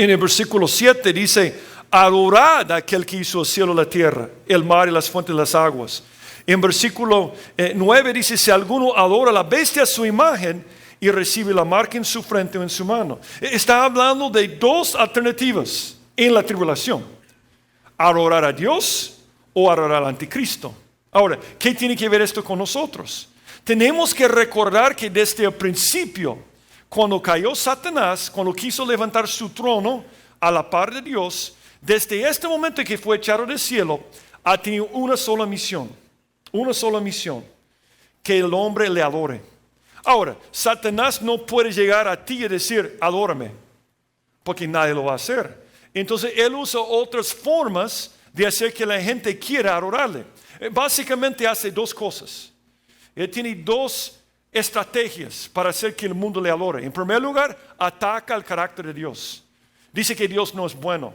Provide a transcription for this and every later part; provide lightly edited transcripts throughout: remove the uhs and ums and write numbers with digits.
En el versículo 7 dice, adorad a aquel que hizo el cielo y la tierra, el mar y las fuentes de las aguas. En versículo 9 dice, si alguno adora a la bestia a su imagen y recibe la marca en su frente o en su mano. Está hablando de dos alternativas en la tribulación. Adorar a Dios o adorar al anticristo. Ahora, ¿qué tiene que ver esto con nosotros? Tenemos que recordar que desde el principio, cuando cayó Satanás, cuando quiso levantar su trono a la par de Dios, desde este momento que fue echado del cielo, ha tenido una sola misión, que el hombre le adore. Ahora, Satanás no puede llegar a ti y decir, adórame, porque nadie lo va a hacer. Entonces, él usa otras formas de hacer que la gente quiera adorarle. Básicamente hace dos cosas. Él tiene dos estrategias para hacer que el mundo le adore. En primer lugar, ataca el carácter de Dios. Dice que Dios no es bueno.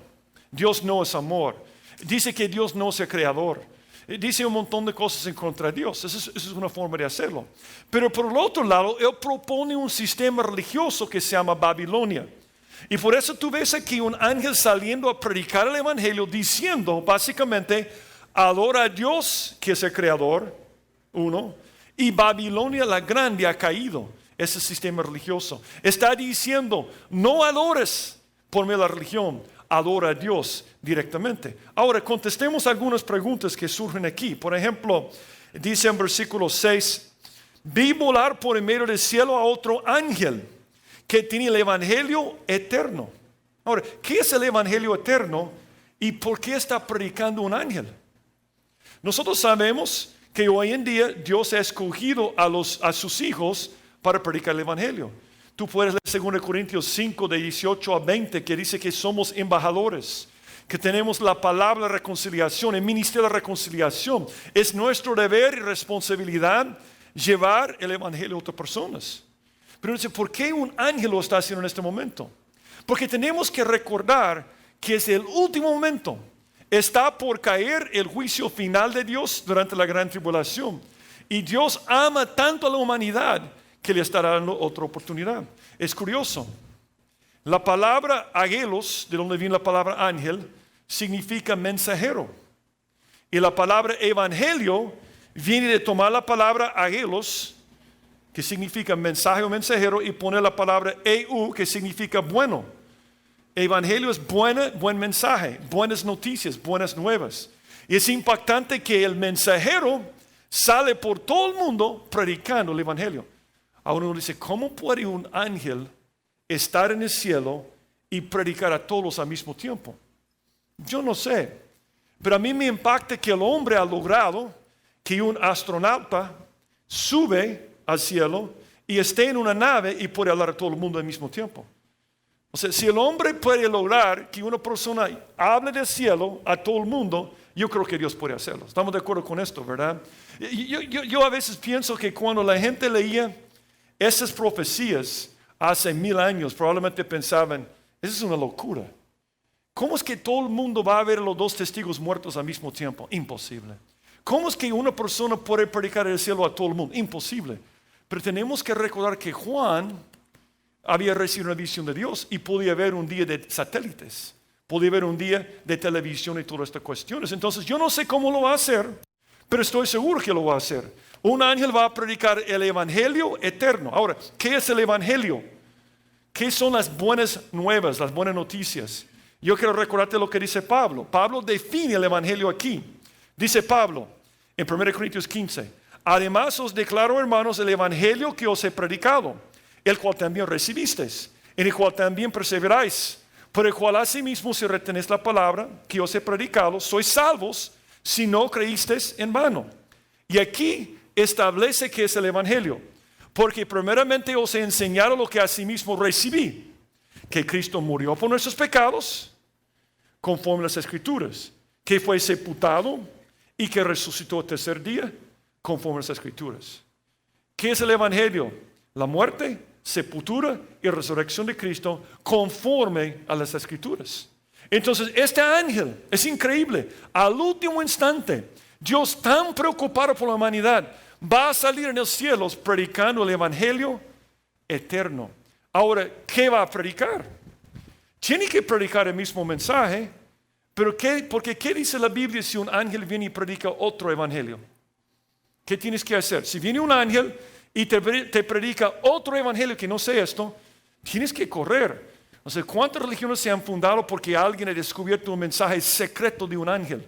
Dios no es amor. Dice que Dios no es el creador. Dice un montón de cosas en contra de Dios. Esa es una forma de hacerlo. Pero por el otro lado, él propone un sistema religioso que se llama Babilonia. Y por eso tú ves aquí un ángel saliendo a predicar el evangelio diciendo básicamente, adora a Dios que es el creador, uno, y Babilonia la grande ha caído, ese sistema religioso. Está diciendo, no adores por medio de la religión, adora a Dios directamente. Ahora, contestemos algunas preguntas que surgen aquí. Por ejemplo, dice en versículo 6, vi volar por en medio del cielo a otro ángel que tiene el evangelio eterno. Ahora, ¿qué es el evangelio eterno y por qué está predicando un ángel? Nosotros sabemos que hoy en día Dios ha escogido a sus hijos para predicar el evangelio. Tú puedes leer 2 Corintios 5 de 18 a 20 que dice que somos embajadores, que tenemos la palabra de reconciliación, el ministerio de reconciliación. Es nuestro deber y responsabilidad llevar el evangelio a otras personas. Pero dice, ¿por qué un ángel lo está haciendo en este momento? Porque tenemos que recordar que es el último momento. Está por caer el juicio final de Dios durante la gran tribulación. Y Dios ama tanto a la humanidad que le estará dando otra oportunidad. Es curioso. La palabra angelos, de donde viene la palabra ángel, significa mensajero. Y la palabra evangelio viene de tomar la palabra angelos, que significa mensaje o mensajero, y poner la palabra eu, que significa bueno. Evangelio es buen mensaje, buenas noticias, buenas nuevas. Y es impactante que el mensajero sale por todo el mundo predicando el evangelio. Ahora uno dice, ¿cómo puede un ángel estar en el cielo y predicar a todos al mismo tiempo? Yo no sé, pero a mí me impacta que el hombre ha logrado que un astronauta sube al cielo y esté en una nave y puede hablar a todo el mundo al mismo tiempo. O sea, si el hombre puede lograr que una persona hable del cielo a todo el mundo, yo creo que Dios puede hacerlo. Estamos de acuerdo con esto, ¿verdad? Yo a veces pienso que cuando la gente leía esas profecías hace 1000 años, probablemente pensaban, eso es una locura. ¿Cómo es que todo el mundo va a ver a los dos testigos muertos al mismo tiempo? Imposible. ¿Cómo es que una persona puede predicar el cielo a todo el mundo? Imposible. Pero tenemos que recordar que Juan había recibido una visión de Dios y podía ver un día de satélites, podía ver un día de televisión y todas estas cuestiones. Entonces yo no sé cómo lo va a hacer, pero estoy seguro que lo va a hacer. Un ángel va a predicar el evangelio eterno. Ahora, ¿qué es el evangelio? ¿Qué son las buenas nuevas, las buenas noticias? Yo quiero recordarte lo que dice Pablo. Pablo define el evangelio aquí. Dice Pablo en 1 Corintios 15, además os declaro, hermanos, el evangelio que os he predicado, el cual también recibisteis, en el cual también perseveráis, por el cual asimismo si retenéis la palabra que os he predicado, sois salvos si no creísteis en vano. Y aquí establece que es el evangelio, porque primeramente os he enseñado lo que asimismo recibí, que Cristo murió por nuestros pecados, conforme a las Escrituras, que fue sepultado y que resucitó el tercer día, conforme a las Escrituras. ¿Qué es el evangelio? La muerte, sepultura y resurrección de Cristo conforme a las Escrituras. Entonces este ángel es increíble. Al último instante, Dios tan preocupado por la humanidad va a salir en los cielos predicando el evangelio eterno. Ahora, ¿qué va a predicar? tiene que predicar el mismo mensaje, pero porque ¿qué dice la Biblia si un ángel viene y predica otro evangelio? ¿Qué tienes que hacer? Si viene un ángel y te predica otro evangelio que no sea esto, tienes que correr. No sé cuántas religiones se han fundado porque alguien ha descubierto un mensaje secreto de un ángel.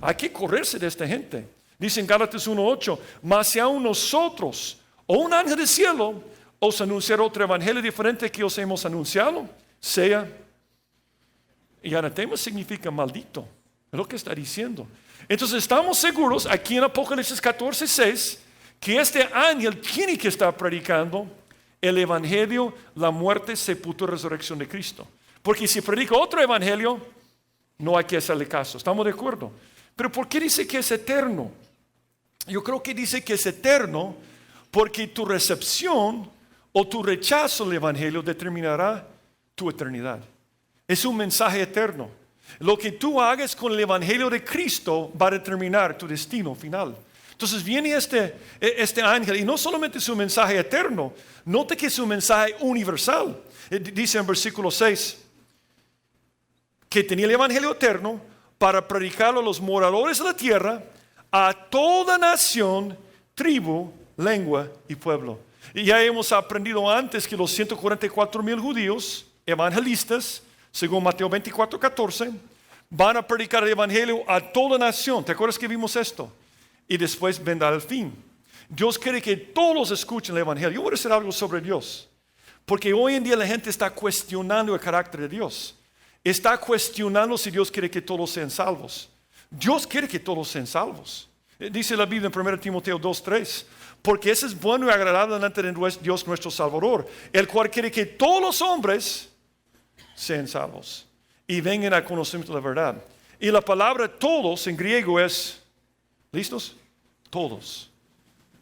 Hay que correrse de esta gente. Dice en Gálatas 1:8, mas si aún nosotros o un ángel del cielo os anunciar otro evangelio diferente que os hemos anunciado, sea, y anatema significa maldito, es lo que está diciendo. Entonces estamos seguros aquí en Apocalipsis 14:6 que este ángel tiene que estar predicando el evangelio, la muerte, sepultura y resurrección de Cristo. Porque si predica otro evangelio, no hay que hacerle caso. ¿Estamos de acuerdo? Pero ¿por qué dice que es eterno? Yo creo que dice que es eterno porque tu recepción o tu rechazo del evangelio determinará tu eternidad. Es un mensaje eterno. Lo que tú hagas con el evangelio de Cristo va a determinar tu destino final. Entonces viene este ángel y no solamente es un mensaje eterno, note que es un mensaje universal. Dice en versículo 6 que tenía el evangelio eterno para predicarlo a los moradores de la tierra, a toda nación, tribu, lengua y pueblo. Y ya hemos aprendido antes que los 144,000 judíos evangelistas, según Mateo 24:14, van a predicar el evangelio a toda nación. ¿Te acuerdas que vimos esto? Y después vendrá el fin. Dios quiere que todos escuchen el evangelio. Yo voy a decir algo sobre Dios, porque hoy en día la gente está cuestionando el carácter de Dios. Está cuestionando si Dios quiere que todos sean salvos. Dios quiere que todos sean salvos. Dice la Biblia en 1 Timoteo 2:3, porque ese es bueno y agradable delante de Dios nuestro Salvador, el cual quiere que todos los hombres sean salvos y vengan al conocimiento de la verdad. Y la palabra todos en griego es, ¿listos? Todos.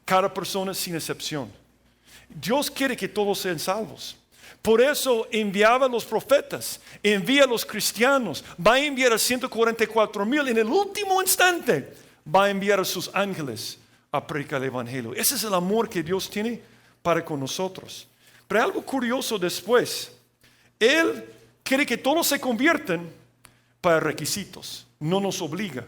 Cada persona sin excepción. Dios quiere que todos sean salvos. Por eso enviaba a los profetas, envía a los cristianos, va a enviar a 144,000 en el último instante, va a enviar a sus ángeles a predicar el evangelio. Ese es el amor que Dios tiene para con nosotros. Pero algo curioso después, Él quiere que todos se conviertan para requisitos, no nos obliga.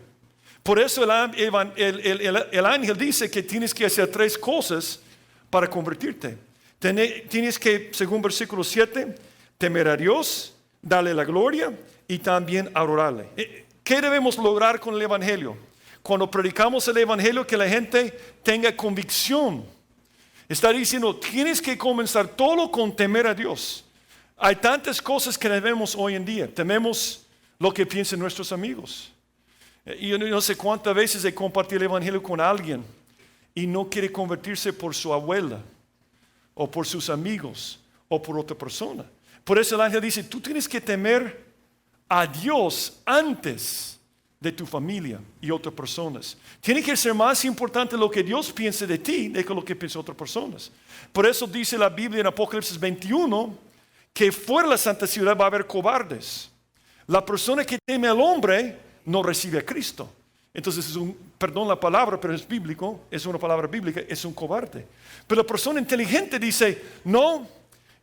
Por eso el ángel dice que tienes que hacer 3 cosas para convertirte. Tienes que, según versículo 7, temer a Dios, darle la gloria y también adorarle. ¿Qué debemos lograr con el evangelio? Cuando predicamos el evangelio, que la gente tenga convicción. Está diciendo, tienes que comenzar todo con temer a Dios. Hay tantas cosas que debemos hoy en día. Tememos lo que piensan nuestros amigos. Yo no sé cuántas veces he compartido el evangelio con alguien y no quiere convertirse por su abuela o por sus amigos o por otra persona. Por eso el ángel dice, tú tienes que temer a Dios antes de tu familia y otras personas. Tiene que ser más importante lo que Dios piense de ti de que lo que piensan otras personas. Por eso dice la Biblia en Apocalipsis 21 que fuera de la santa ciudad va a haber cobardes. La persona que teme al hombre no recibe a Cristo. Entonces perdón la palabra, pero es bíblico, es una palabra bíblica, es un cobarde. Pero la persona inteligente dice, no,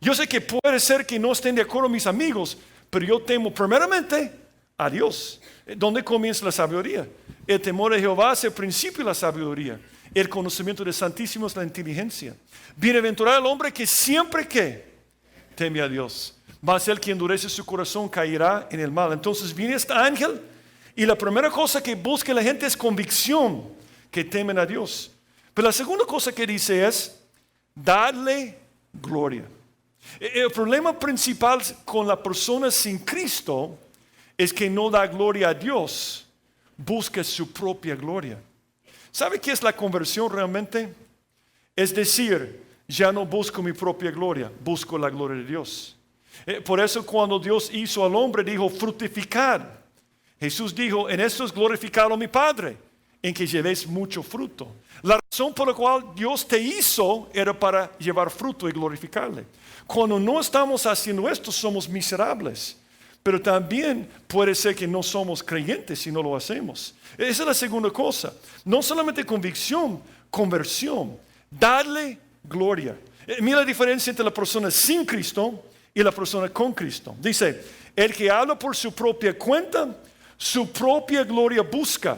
yo sé que puede ser que no estén de acuerdo mis amigos, pero yo temo primeramente a Dios. ¿Dónde comienza la sabiduría? El temor de Jehová es el principio de la sabiduría. El conocimiento del Santísimo es la inteligencia. Bienaventurado el hombre que siempre que teme a Dios. Va a ser el que endurece su corazón, caerá en el mal. Entonces viene este ángel y la primera cosa que busca la gente es convicción, que temen a Dios. Pero la segunda cosa que dice es darle gloria. El problema principal con la persona sin Cristo es que no da gloria a Dios, busca su propia gloria. ¿Sabe qué es la conversión realmente? Es decir, ya no busco mi propia gloria, busco la gloria de Dios. Por eso cuando Dios hizo al hombre dijo fructificad. Jesús dijo, en esto es glorificado mi Padre, en que llevéis mucho fruto. La razón por la cual Dios te hizo era para llevar fruto y glorificarle. Cuando no estamos haciendo esto somos miserables. Pero también puede ser que no somos creyentes si no lo hacemos. Esa es la segunda cosa. No solamente convicción, conversión. Darle gloria. Mira la diferencia entre la persona sin Cristo y la persona con Cristo. Dice, el que habla por su propia cuenta, su propia gloria busca.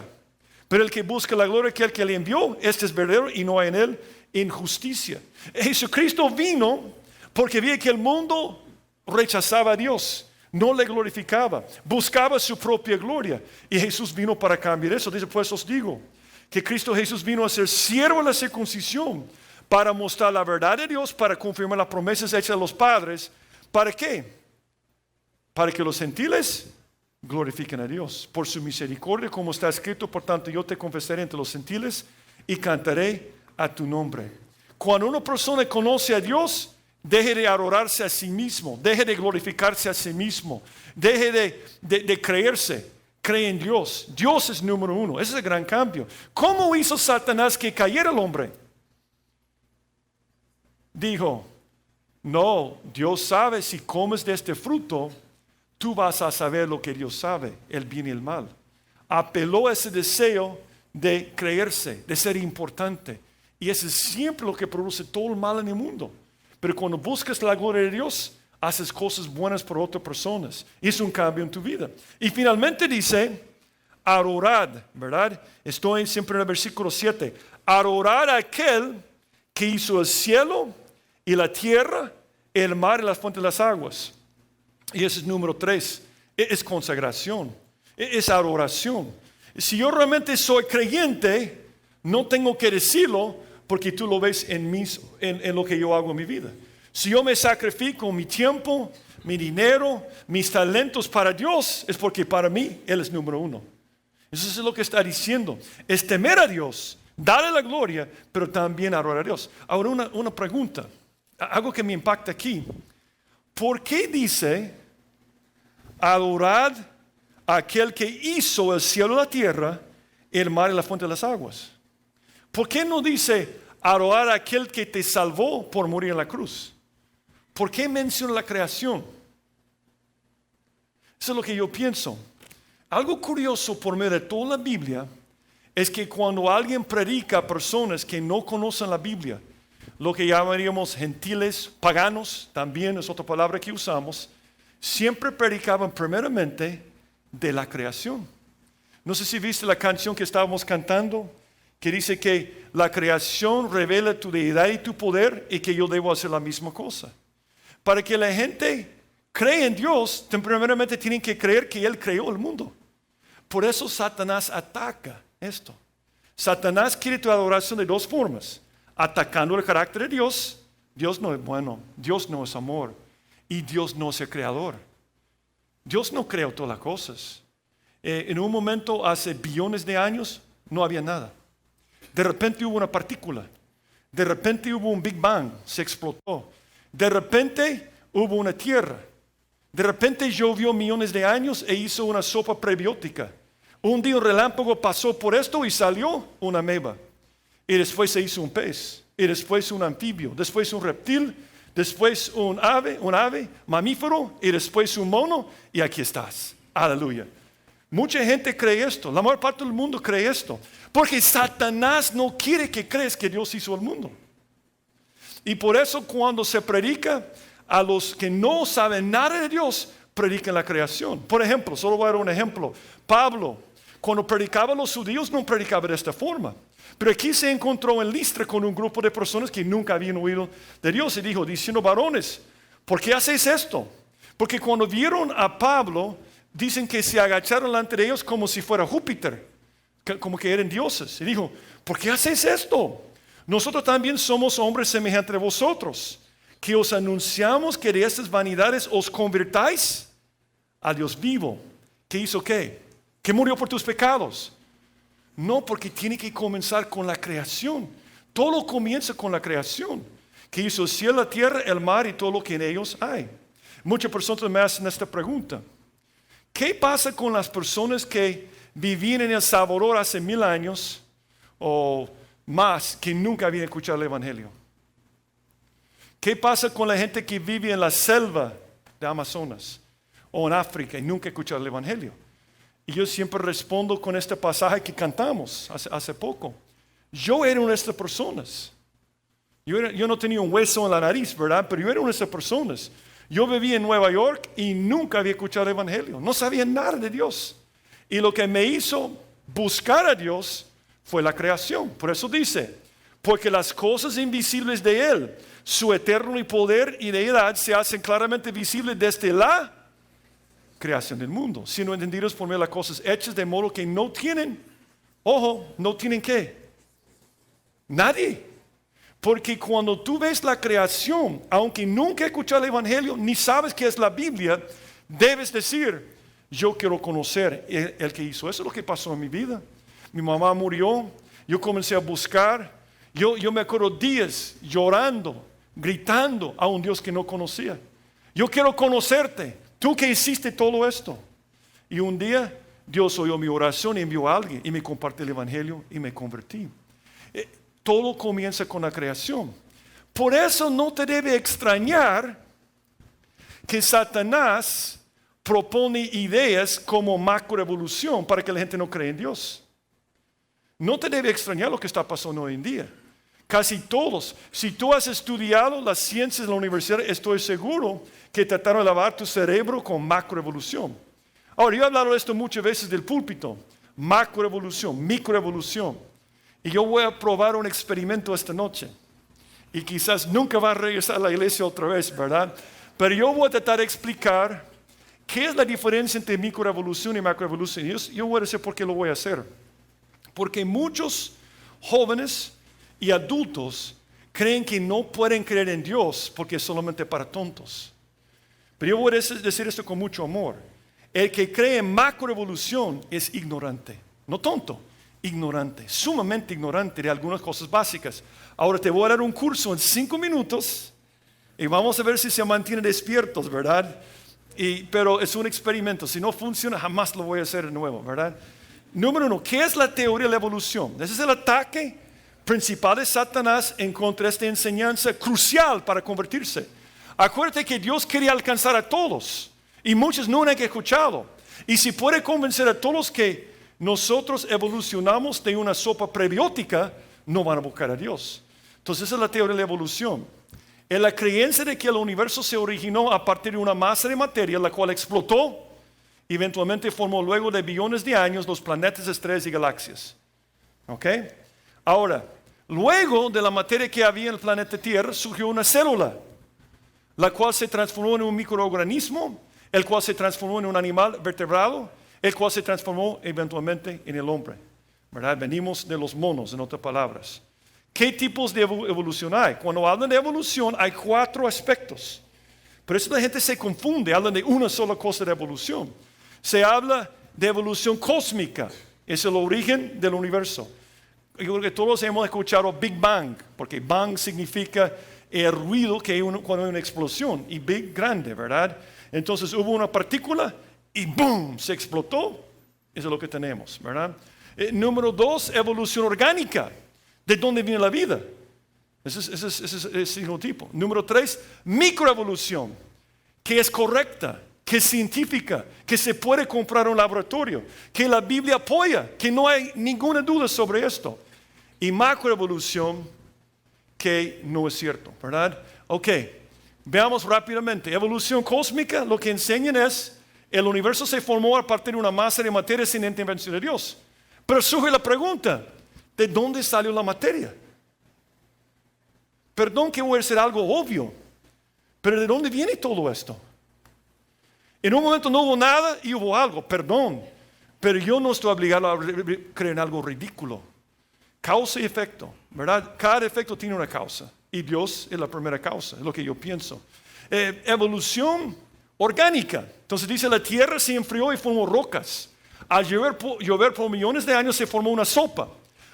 Pero el que busca la gloria que el que le envió, este es verdadero y no hay en él injusticia. Jesucristo vino porque veía que el mundo rechazaba a Dios, no le glorificaba, buscaba su propia gloria. Y Jesús vino para cambiar eso. Dice, pues os digo, que Cristo Jesús vino a ser siervo de la circuncisión para mostrar la verdad de Dios, para confirmar las promesas hechas a los padres. ¿Para qué? Para que los gentiles glorifiquen a Dios por su misericordia, como está escrito, por tanto yo te confesaré entre los gentiles y cantaré a tu nombre. Cuando una persona conoce a Dios, deje de adorarse a sí mismo, deje de glorificarse a sí mismo, deje de creerse, cree en Dios. Dios es número uno. Ese es el gran cambio. ¿Cómo hizo Satanás que cayera el hombre? Dijo, no, Dios sabe, si comes de este fruto, tú vas a saber lo que Dios sabe, el bien y el mal. Apeló a ese deseo de creerse, de ser importante. Y eso es siempre lo que produce todo el mal en el mundo. Pero cuando buscas la gloria de Dios, haces cosas buenas por otras personas. Y es un cambio en tu vida. Y finalmente dice, adorad, ¿verdad? Estoy siempre en el versículo 7. Adorad a aquel que hizo el cielo y la tierra, el mar y las fuentes de las aguas. Y ese es número 3. Es consagración. Es adoración. Si yo realmente soy creyente, no tengo que decirlo porque tú lo ves en lo que yo hago en mi vida. Si yo me sacrifico mi tiempo, mi dinero, mis talentos para Dios, es porque para mí Él es número uno. Eso es lo que está diciendo. Es temer a Dios, darle la gloria, pero también adorar a Dios. Ahora una pregunta, algo que me impacta aquí. ¿Por qué dice adorad a aquel que hizo el cielo y la tierra, el mar y la fuente de las aguas? ¿Por qué no dice adorar a aquel que te salvó por morir en la cruz? ¿Por qué menciona la creación? Eso es lo que yo pienso. Algo curioso por medio de toda la Biblia es que cuando alguien predica a personas que no conocen la Biblia, lo que llamaríamos gentiles, paganos, también es otra palabra que usamos, siempre predicaban primeramente de la creación. No sé si viste la canción que estábamos cantando, que dice que la creación revela tu deidad y tu poder y que yo debo hacer la misma cosa. Para que la gente cree en Dios, primeramente tienen que creer que Él creó el mundo. Por eso Satanás ataca esto. Satanás quiere tu adoración de dos formas. Atacando el carácter de Dios. Dios no es bueno, Dios no es amor y Dios no es el creador. Dios no creó todas las cosas. En un momento, hace billones de años, no había nada. De repente hubo una partícula. De repente hubo un Big Bang, se explotó. De repente hubo una tierra. De repente llovió millones de años e hizo una sopa prebiótica. Un día un relámpago pasó por esto y salió una ameba. Y después se hizo un pez. Y después un anfibio. Después un reptil. Después un ave mamífero. Y después un mono. Y aquí estás. Aleluya. Mucha gente cree esto. La mayor parte del mundo cree esto. Porque Satanás no quiere que creas que Dios hizo el mundo. Y por eso cuando se predica a los que no saben nada de Dios, predican la creación. Por ejemplo, solo voy a dar un ejemplo. Pablo, cuando predicaba a los judíos, no predicaba de esta forma. Pero aquí se encontró en Listra con un grupo de personas que nunca habían oído de Dios. Y dijo, diciendo, varones, ¿por qué hacéis esto? Porque cuando vieron a Pablo, dicen que se agacharon delante de ellos como si fuera Júpiter, como que eran dioses. Y dijo, ¿por qué hacéis esto? Nosotros también somos hombres semejantes a vosotros, que os anunciamos que de estas vanidades os convirtáis a Dios vivo. ¿Qué hizo qué? Que murió por tus pecados. No, porque tiene que comenzar con la creación. Todo comienza con la creación. Que hizo el cielo, la tierra, el mar y todo lo que en ellos hay. Muchas personas me hacen esta pregunta. ¿Qué pasa con las personas que vivían en El Salvador hace 1000 años o más que nunca habían escuchado el Evangelio? ¿Qué pasa con la gente que vive en la selva de Amazonas o en África y nunca ha escuchado el Evangelio? Y yo siempre respondo con este pasaje que cantamos hace poco. Yo era una de estas personas. Yo no tenía un hueso en la nariz, ¿verdad? Pero yo era una de estas personas. Yo viví en Nueva York y nunca había escuchado el Evangelio. No sabía nada de Dios. Y lo que me hizo buscar a Dios fue la creación. Por eso dice, porque las cosas invisibles de Él, su eterno poder y deidad se hacen claramente visibles desde la creación del mundo, siendo entendidos por medio de las cosas hechas de modo que no tienen, ojo, no tienen ¿qué? Nadie. Porque cuando tú ves la creación, aunque nunca escuchado el Evangelio, ni sabes qué es la Biblia, debes decir, yo quiero conocer el que hizo. Eso es lo que pasó en mi vida. Mi mamá murió, yo comencé a buscar, yo me acuerdo días llorando, gritando a un Dios que no conocía. Yo quiero conocerte, tú que hiciste todo esto. Y un día Dios oyó mi oración y envió a alguien y me compartió el Evangelio y me convertí. Todo comienza con la creación. Por eso no te debe extrañar que Satanás propone ideas como macroevolución para que la gente no cree en Dios. No te debe extrañar lo que está pasando hoy en día. Casi todos, si tú has estudiado las ciencias de la universidad, estoy seguro que trataron de lavar tu cerebro con macroevolución. Ahora, yo he hablado de esto muchas veces del púlpito. Macroevolución, microevolución. Y yo voy a probar un experimento esta noche. Y quizás nunca va a regresar a la iglesia otra vez, ¿verdad? Pero yo voy a tratar de explicar qué es la diferencia entre microevolución y macroevolución. Yo voy a decir por qué lo voy a hacer. Porque muchos jóvenes y adultos creen que no pueden creer en Dios porque es solamente para tontos. Pero yo voy a decir esto con mucho amor. El que cree en macroevolución es ignorante, no tonto. Ignorante, sumamente ignorante de algunas cosas básicas. Ahora te voy a dar un curso en 5 minutos y vamos a ver si se mantienen despiertos, ¿verdad? Pero es un experimento, si no funciona jamás lo voy a hacer de nuevo, ¿verdad? Número 1, ¿qué es la teoría de la evolución? Ese es el ataque principal de Satanás en contra de esta enseñanza crucial para convertirse. Acuérdate que Dios quería alcanzar a todos y muchos no han escuchado. Y si puede convencer a todos que nosotros evolucionamos de una sopa prebiótica, no van a buscar a Dios. Entonces esa es la teoría de la evolución. Es la creencia de que el universo se originó a partir de una masa de materia, la cual explotó, y eventualmente formó luego de billones de años los planetas, estrellas y galaxias. ¿Ok? Ahora, luego de la materia que había en el planeta Tierra, surgió una célula, la cual se transformó en un microorganismo, el cual se transformó en un animal vertebrado, el cual se transformó eventualmente en el hombre, ¿verdad? Venimos de los monos, en otras palabras. ¿Qué tipos de evolución hay? Cuando hablan de evolución hay 4 aspectos. Por eso la gente se confunde, hablan de una sola cosa de evolución. Se habla de evolución cósmica, es el origen del universo. Yo creo que todos hemos escuchado Big Bang, porque Bang significa el ruido que hay cuando hay una explosión, y Big, grande, ¿verdad? Entonces hubo una partícula y ¡boom! Se explotó. Eso es lo que tenemos, ¿verdad? Número 2, evolución orgánica. ¿De dónde viene la vida? Ese es el signotipo. Número 3, microevolución, que es correcta, que es científica, que se puede comprar en un laboratorio, que la Biblia apoya, que no hay ninguna duda sobre esto. Y macroevolución, que no es cierto, ¿verdad? Ok, veamos rápidamente. Evolución cósmica, lo que enseñan es el universo se formó a partir de una masa de materia sin intervención de Dios. Pero surge la pregunta, ¿de dónde salió la materia? Perdón que voy a decir algo obvio, pero ¿de dónde viene todo esto? En un momento no hubo nada y hubo algo, perdón, pero yo no estoy obligado a creer en algo ridículo. Causa y efecto, ¿verdad? Cada efecto tiene una causa y Dios es la primera causa, es lo que yo pienso. Evolución orgánica. Entonces dice, la tierra se enfrió y formó rocas. Al llover por millones de años se formó una sopa.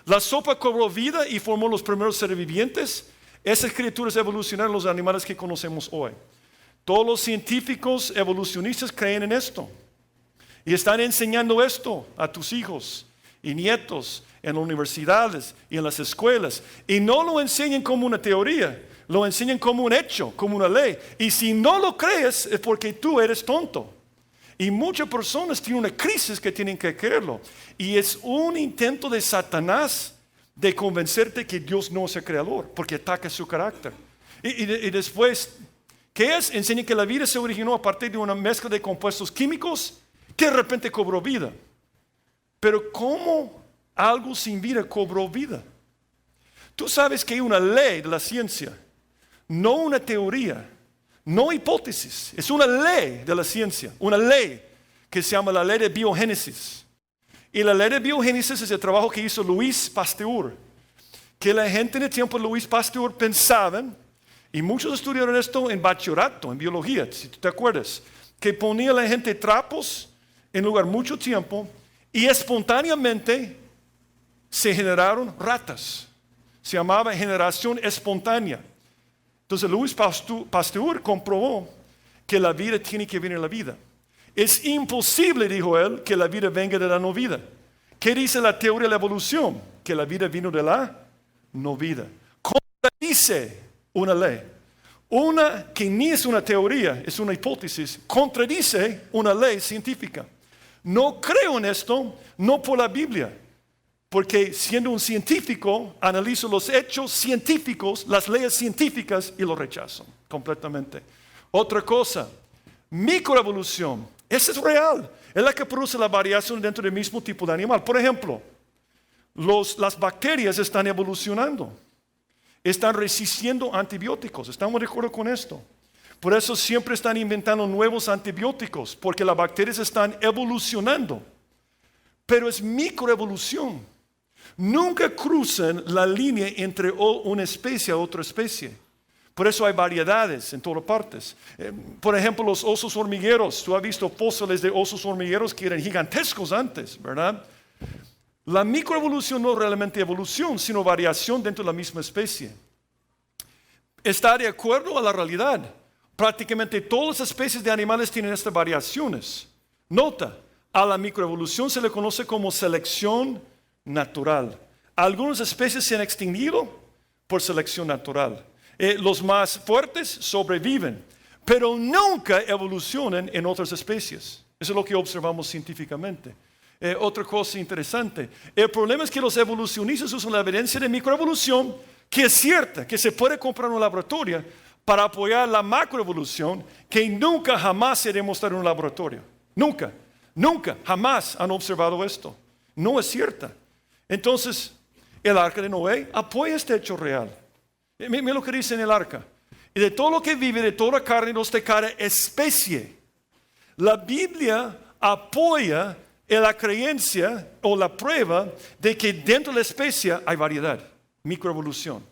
La sopa cobró vida y formó los primeros seres vivientes. Esas criaturas evolucionaron los animales que conocemos hoy. Todos los científicos evolucionistas creen en esto. Y están enseñando esto a tus hijos y nietos en las universidades y en las escuelas. Y no lo enseñan como una teoría. Lo enseñan como un hecho, como una ley. Y si no lo crees es porque tú eres tonto. Y muchas personas tienen una crisis que tienen que creerlo. Y es un intento de Satanás de convencerte que Dios no es el creador, porque ataca su carácter. Y después ¿Qué es? Enseña que la vida se originó a partir de una mezcla de compuestos químicos que de repente cobró vida. Pero ¿cómo algo sin vida cobró vida? Tú sabes que hay una ley de la ciencia, no una teoría, no hipótesis. Es una ley de la ciencia, una ley que se llama la ley de biogénesis. Y la ley de biogénesis es el trabajo que hizo Louis Pasteur, que la gente en el tiempo de Louis Pasteur pensaban, y muchos estudiaron esto en bachillerato, en biología, si tú te acuerdas, que ponía a la gente trapos en lugar mucho tiempo y espontáneamente se generaron ratas. Se llamaba generación espontánea. Entonces Louis Pasteur comprobó que la vida tiene que venir de la vida. Es imposible, dijo él, que la vida venga de la no vida. ¿Qué dice la teoría de la evolución? Que la vida vino de la no vida. Contradice una ley. Una que ni es una teoría, es una hipótesis, contradice una ley científica. No creo en esto, no por la Biblia, porque siendo un científico, analizo los hechos científicos, las leyes científicas y lo rechazo completamente. Otra cosa, microevolución, esa es real, es la que produce la variación dentro del mismo tipo de animal. Por ejemplo, las bacterias están evolucionando, están resistiendo antibióticos, ¿estamos de acuerdo con esto? Por eso siempre están inventando nuevos antibióticos, porque las bacterias están evolucionando. Pero es microevolución. Nunca cruzan la línea entre una especie a otra especie. Por eso hay variedades en todas partes. Por ejemplo, los osos hormigueros. Tú has visto fósiles de osos hormigueros que eran gigantescos antes, ¿verdad? La microevolución no es realmente evolución, sino variación dentro de la misma especie. Está de acuerdo a la realidad. Prácticamente todas las especies de animales tienen estas variaciones. Nota, a la microevolución se le conoce como selección natural. Algunas especies se han extinguido por selección natural. Los más fuertes sobreviven, pero nunca evolucionan en otras especies. Eso es lo que observamos científicamente. Otra cosa interesante, el problema es que los evolucionistas usan la evidencia de microevolución, que es cierta, que se puede comprar en un laboratorio, para apoyar la macroevolución, que nunca jamás se demostró en un laboratorio. Nunca, jamás han observado esto. No es cierta. Entonces, el arca de Noé apoya este hecho real. Mira lo que dice en el arca. Y de todo lo que vive, de toda carne, no de cada especie. La Biblia apoya en la creencia o la prueba de que dentro de la especie hay variedad, microevolución.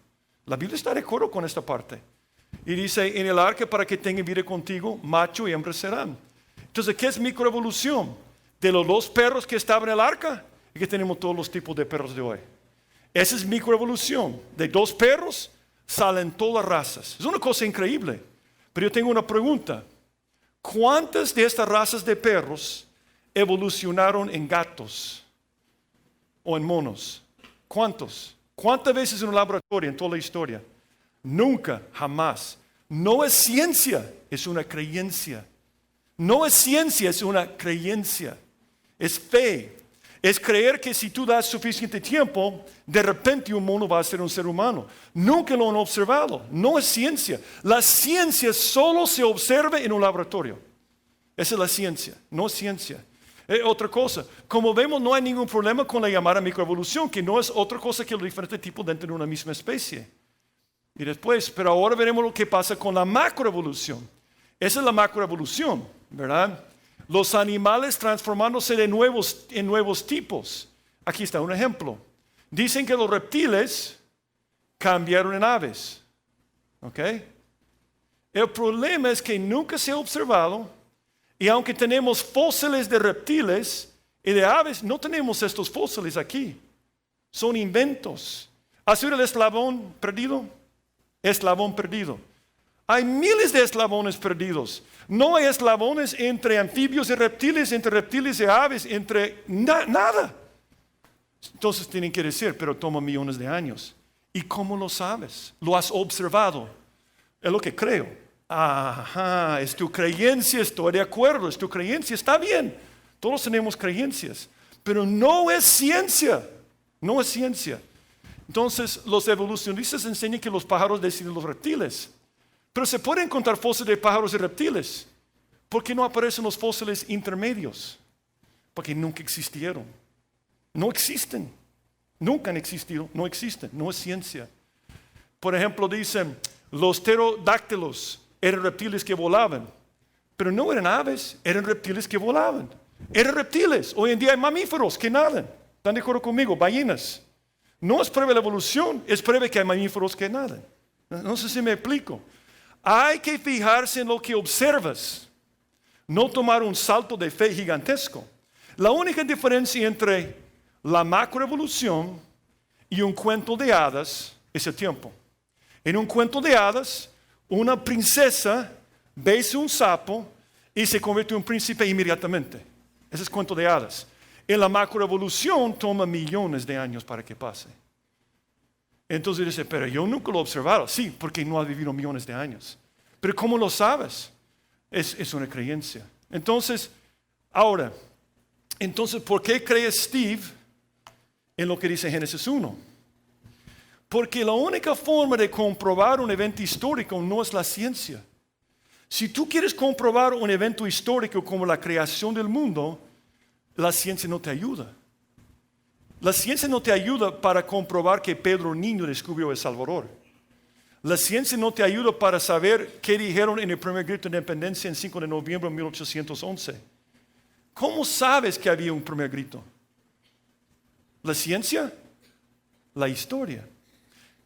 La Biblia está de acuerdo con esta parte. Y dice, en el arca para que tengan vida contigo, macho y hembra serán. Entonces, ¿qué es microevolución? De los dos perros que estaban en el arca, y que tenemos todos los tipos de perros de hoy. Esa es microevolución. De dos perros salen todas las razas. Es una cosa increíble. Pero yo tengo una pregunta. ¿Cuántas de estas razas de perros evolucionaron en gatos o en monos? ¿Cuántos? ¿Cuántas veces en un laboratorio en toda la historia? Nunca, jamás. No es ciencia, es una creencia. No es ciencia, es una creencia. Es fe. Es creer que si tú das suficiente tiempo, de repente un mono va a ser un ser humano. Nunca lo han observado. No es ciencia. La ciencia solo se observa en un laboratorio. Esa es la ciencia, no es ciencia. Otra cosa, como vemos, no hay ningún problema con la llamada microevolución, que no es otra cosa que los diferentes tipos dentro de una misma especie. Y después, pero ahora veremos lo que pasa con la macroevolución. Esa es la macroevolución, ¿verdad? Los animales transformándose en nuevos tipos. Aquí está un ejemplo. Dicen que los reptiles cambiaron en aves. ¿Ok? El problema es que nunca se ha observado, y aunque tenemos fósiles de reptiles y de aves, no tenemos estos fósiles aquí. Son inventos. ¿Has oído el eslabón perdido? Eslabón perdido. Hay miles de eslabones perdidos. No hay eslabones entre anfibios y reptiles, entre reptiles y aves, entre nada. Entonces tienen que decir, pero toma millones de años. ¿Y cómo lo sabes? ¿Lo has observado? Es lo que creo. Ajá, es tu creencia, estoy de acuerdo, es tu creencia, está bien. Todos tenemos creencias, pero no es ciencia. No es ciencia. Entonces los evolucionistas enseñan que los pájaros deciden los reptiles. Pero se pueden encontrar fósiles de pájaros y reptiles. ¿Por qué no aparecen los fósiles intermedios? Porque nunca existieron. No existen. Nunca han existido. No existen. No es ciencia. Por ejemplo, dicen, los pterodáctilos eran reptiles que volaban. Pero no eran aves, eran reptiles que volaban. Eran reptiles. Hoy en día hay mamíferos que nadan. ¿Están de acuerdo conmigo? Ballenas. No es prueba de la evolución, es prueba que hay mamíferos que nadan. No sé si me explico. Hay que fijarse en lo que observas. No tomar un salto de fe gigantesco. La única diferencia entre la macroevolución y un cuento de hadas es el tiempo. En un cuento de hadas, una princesa besa un sapo y se convierte en un príncipe inmediatamente. Ese es cuento de hadas. En la macroevolución toma millones de años para que pase. Entonces dice, pero yo nunca lo he observado. Sí, porque no ha vivido millones de años. Pero ¿cómo lo sabes? Es una creencia. Entonces, ahora, ¿por qué cree Steve en lo que dice Génesis 1? Porque la única forma de comprobar un evento histórico no es la ciencia. Si tú quieres comprobar un evento histórico como la creación del mundo, la ciencia no te ayuda. La ciencia no te ayuda para comprobar que Pedro Niño descubrió El Salvador. La ciencia no te ayuda para saber qué dijeron en el primer grito de independencia en 5 de noviembre de 1811. ¿Cómo sabes que había un primer grito? ¿La ciencia? La historia.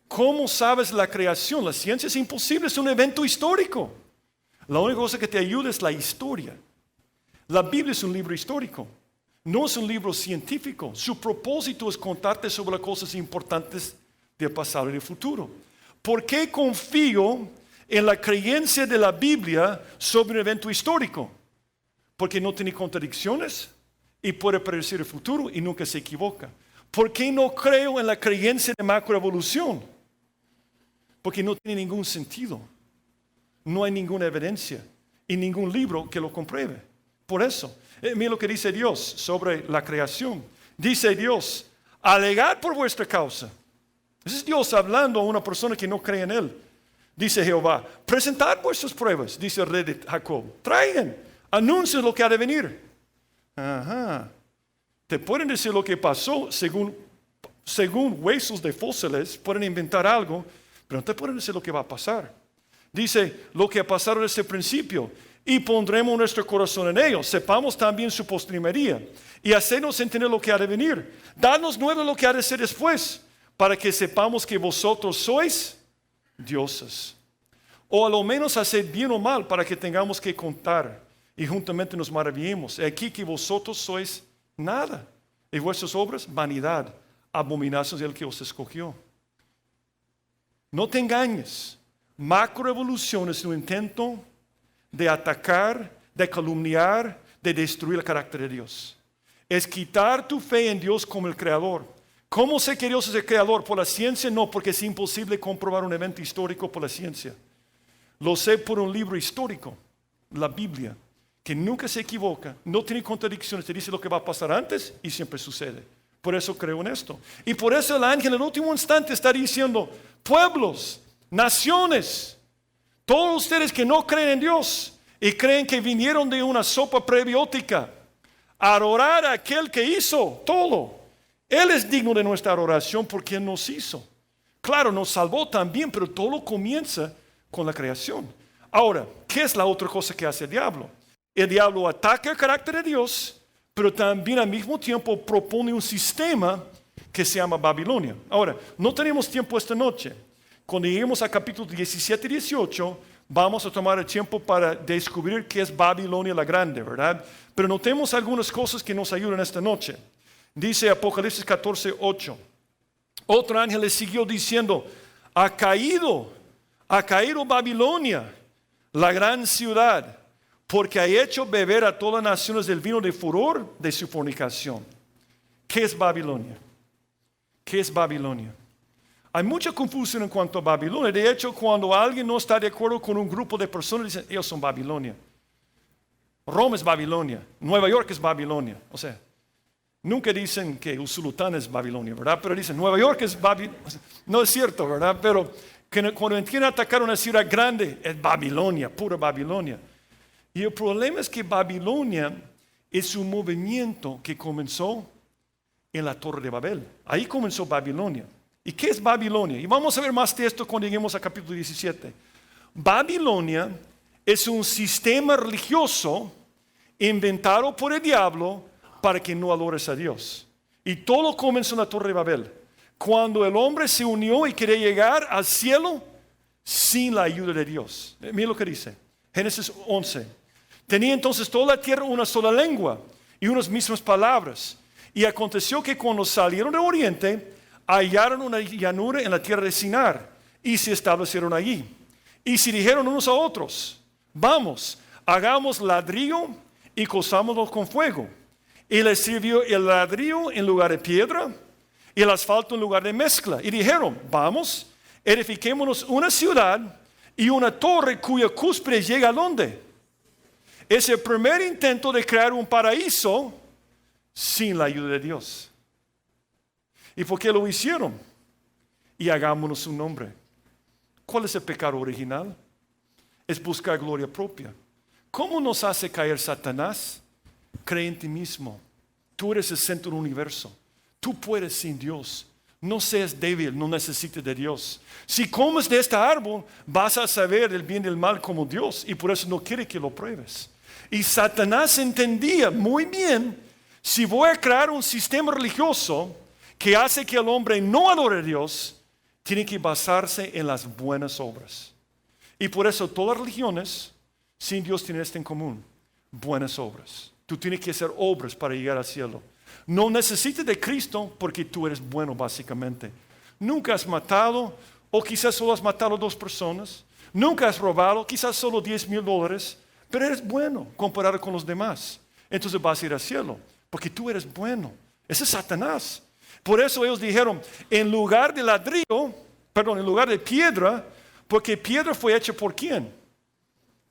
¿Cómo sabes la creación? La ciencia es imposible, es un evento histórico. La única cosa que te ayuda es la historia. La Biblia es un libro histórico, no es un libro científico. Su propósito es contarte sobre las cosas importantes del pasado y del futuro. ¿Por qué confío en la creencia de la Biblia sobre un evento histórico? Porque no tiene contradicciones y puede predecir el futuro y nunca se equivoca. ¿Por qué no creo en la creencia de macroevolución? Porque no tiene ningún sentido. No hay ninguna evidencia y ningún libro que lo compruebe. Por eso, mira lo que dice Dios sobre la creación. Dice Dios, alegad por vuestra causa. Ese es Dios hablando a una persona que no cree en Él. Dice Jehová, presentad vuestras pruebas, dice el rey de Jacob. Traigan, anuncien lo que ha de venir. Ajá. Te pueden decir lo que pasó según huesos de fósiles, pueden inventar algo, pero no te pueden decir lo que va a pasar. Dice lo que ha pasado desde el principio, y pondremos nuestro corazón en ellos. Sepamos también su postrimería, y hacernos entender lo que ha de venir. Danos nuevo lo que ha de ser después, para que sepamos que vosotros sois dioses. O a lo menos haced bien o mal, para que tengamos que contar, y juntamente nos maravillemos. He aquí que vosotros sois nada, y vuestras obras vanidad, abominaciones del que os escogió. No te engañes. Macroevolución es un intento de atacar, de calumniar, de destruir el carácter de Dios. Es quitar tu fe en Dios como el creador. ¿Cómo sé que Dios es el creador? ¿Por la ciencia? No, porque es imposible comprobar un evento histórico por la ciencia. Lo sé por un libro histórico, la Biblia, que nunca se equivoca, no tiene contradicciones, te dice lo que va a pasar antes y siempre sucede. Por eso creo en esto. Y por eso el ángel en el último instante está diciendo, pueblos, naciones, todos ustedes que no creen en Dios y creen que vinieron de una sopa prebiótica, a adorar a aquel que hizo todo. Él es digno de nuestra adoración porque Él nos hizo. Claro, nos salvó también, pero todo comienza con la creación. Ahora, ¿qué es la otra cosa que hace el diablo? El diablo ataca el carácter de Dios, pero también al mismo tiempo propone un sistema que se llama Babilonia. Ahora, no tenemos tiempo esta noche. Cuando lleguemos a capítulo 17 y 18, vamos a tomar el tiempo para descubrir qué es Babilonia la Grande, ¿verdad? Pero notemos algunas cosas que nos ayudan esta noche. Dice Apocalipsis 14, 8. Otro ángel le siguió diciendo, ha caído Babilonia, la gran ciudad, porque ha hecho beber a todas las naciones del vino de furor de su fornicación. ¿Qué es Babilonia? ¿Qué es Babilonia? Hay mucha confusión en cuanto a Babilonia. De hecho, cuando alguien no está de acuerdo con un grupo de personas, dicen, ellos son Babilonia. Roma es Babilonia. Nueva York es Babilonia. O sea, nunca dicen que Usulután es Babilonia, ¿verdad? Pero dicen, Nueva York es Babilonia. No es cierto, ¿verdad? Pero Cuando quieren atacar una ciudad grande, es Babilonia, pura Babilonia. Y el problema es que Babilonia es un movimiento que comenzó en la Torre de Babel. Ahí comenzó Babilonia. ¿Y qué es Babilonia? Y vamos a ver más de esto cuando lleguemos al capítulo 17. Babilonia es un sistema religioso inventado por el diablo para que no adores a Dios. Y todo comenzó en la Torre de Babel, cuando el hombre se unió y quería llegar al cielo sin la ayuda de Dios. Mira lo que dice, Génesis 11. Tenía entonces toda la tierra una sola lengua y unas mismas palabras. Y aconteció que cuando salieron del oriente, hallaron una llanura en la tierra de Sinar y se establecieron allí. Y se dijeron unos a otros, vamos, hagamos ladrillo y cozámoslo con fuego. Y les sirvió el ladrillo en lugar de piedra y el asfalto en lugar de mezcla. Y dijeron, vamos, edifiquémonos una ciudad y una torre cuya cúspide llega a ¿dónde? Es el primer intento de crear un paraíso sin la ayuda de Dios. ¿Y por qué lo hicieron? Y hagámonos un nombre. ¿Cuál es el pecado original? Es buscar gloria propia. ¿Cómo nos hace caer Satanás? Cree en ti mismo. Tú eres el centro del universo. Tú puedes sin Dios. No seas débil, no necesites de Dios. Si comes de este árbol, vas a saber el bien y el mal como Dios. Y por eso no quiere que lo pruebes. Y Satanás entendía muy bien, si voy a crear un sistema religioso que hace que el hombre no adore a Dios, tiene que basarse en las buenas obras. Y por eso todas las religiones sin Dios tienen esto en común: buenas obras. Tú tienes que hacer obras para llegar al cielo. No necesitas de Cristo porque tú eres bueno básicamente. Nunca has matado, o quizás solo has matado a 2 personas. Nunca has robado, quizás solo $10,000, pero eres bueno comparado con los demás. Entonces vas a ir al cielo porque tú eres bueno. Ese es Satanás. Por eso ellos dijeron, en lugar de en lugar de piedra, porque piedra fue hecha por ¿quién?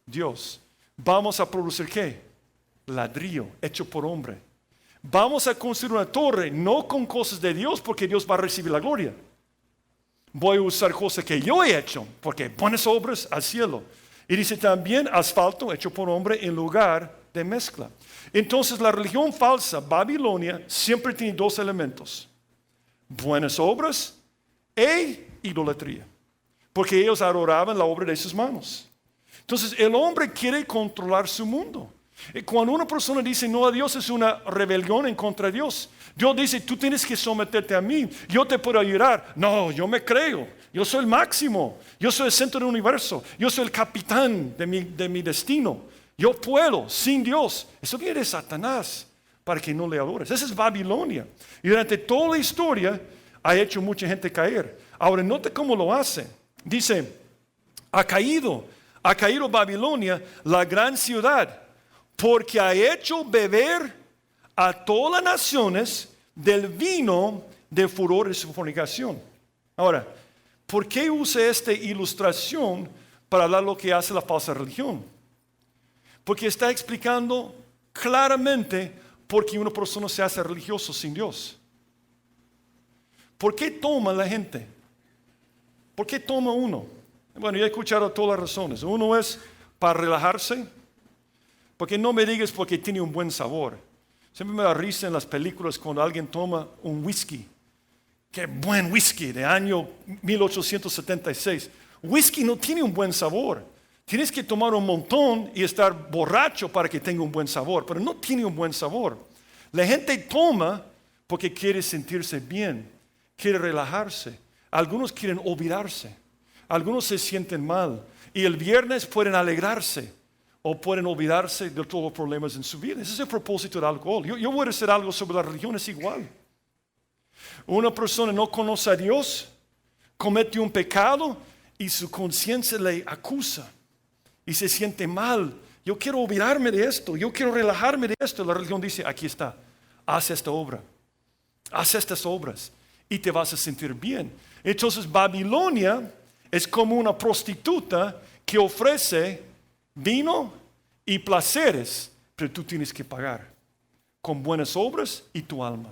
Dios. Vamos a producir ¿qué? Ladrillo, hecho por hombre. Vamos a construir una torre, no con cosas de Dios, porque Dios va a recibir la gloria. Voy a usar cosas que yo he hecho, porque buenas obras al cielo. Y dice también asfalto hecho por hombre en lugar de mezcla. Entonces la religión falsa, Babilonia, siempre tiene 2 elementos: buenas obras e idolatría, porque ellos adoraban la obra de sus manos. Entonces el hombre quiere controlar su mundo. Y cuando una persona dice no a Dios, es una rebelión en contra de Dios. Dios dice, tú tienes que someterte a mí, yo te puedo ayudar. No, yo me creo, yo soy el máximo, yo soy el centro del universo, yo soy el capitán de mi destino. Yo puedo, sin Dios. Eso viene de Satanás, para que no le adores. Esa es Babilonia. Y durante toda la historia ha hecho mucha gente caer. Ahora, note cómo lo hace. Dice, ha caído Babilonia, la gran ciudad, porque ha hecho beber a todas las naciones del vino de furor de su fornicación. Ahora, ¿por qué usa esta ilustración para hablar lo que hace la falsa religión? Porque está explicando claramente por qué una persona se hace religioso sin Dios. ¿Por qué toma la gente? ¿Por qué toma uno? Bueno, yo he escuchado todas las razones. Uno es para relajarse, porque no me digas porque tiene un buen sabor. Siempre me da risa en las películas cuando alguien toma un whisky. Qué buen whisky de año 1876. Whisky no tiene un buen sabor. Tienes que tomar un montón y estar borracho para que tenga un buen sabor, pero no tiene un buen sabor. La gente toma porque quiere sentirse bien, quiere relajarse. Algunos quieren olvidarse, algunos se sienten mal y el viernes pueden alegrarse o pueden olvidarse de todos los problemas en su vida. Ese es el propósito del alcohol. Yo voy a decir algo sobre la religión, es igual. Una persona no conoce a Dios, comete un pecado y su conciencia le acusa y se siente mal. Yo quiero olvidarme de esto, yo quiero relajarme de esto. La religión dice, aquí está, haz esta obra, haz estas obras y te vas a sentir bien. Entonces Babilonia es como una prostituta que ofrece vino y placeres, pero tú tienes que pagar con buenas obras y tu alma.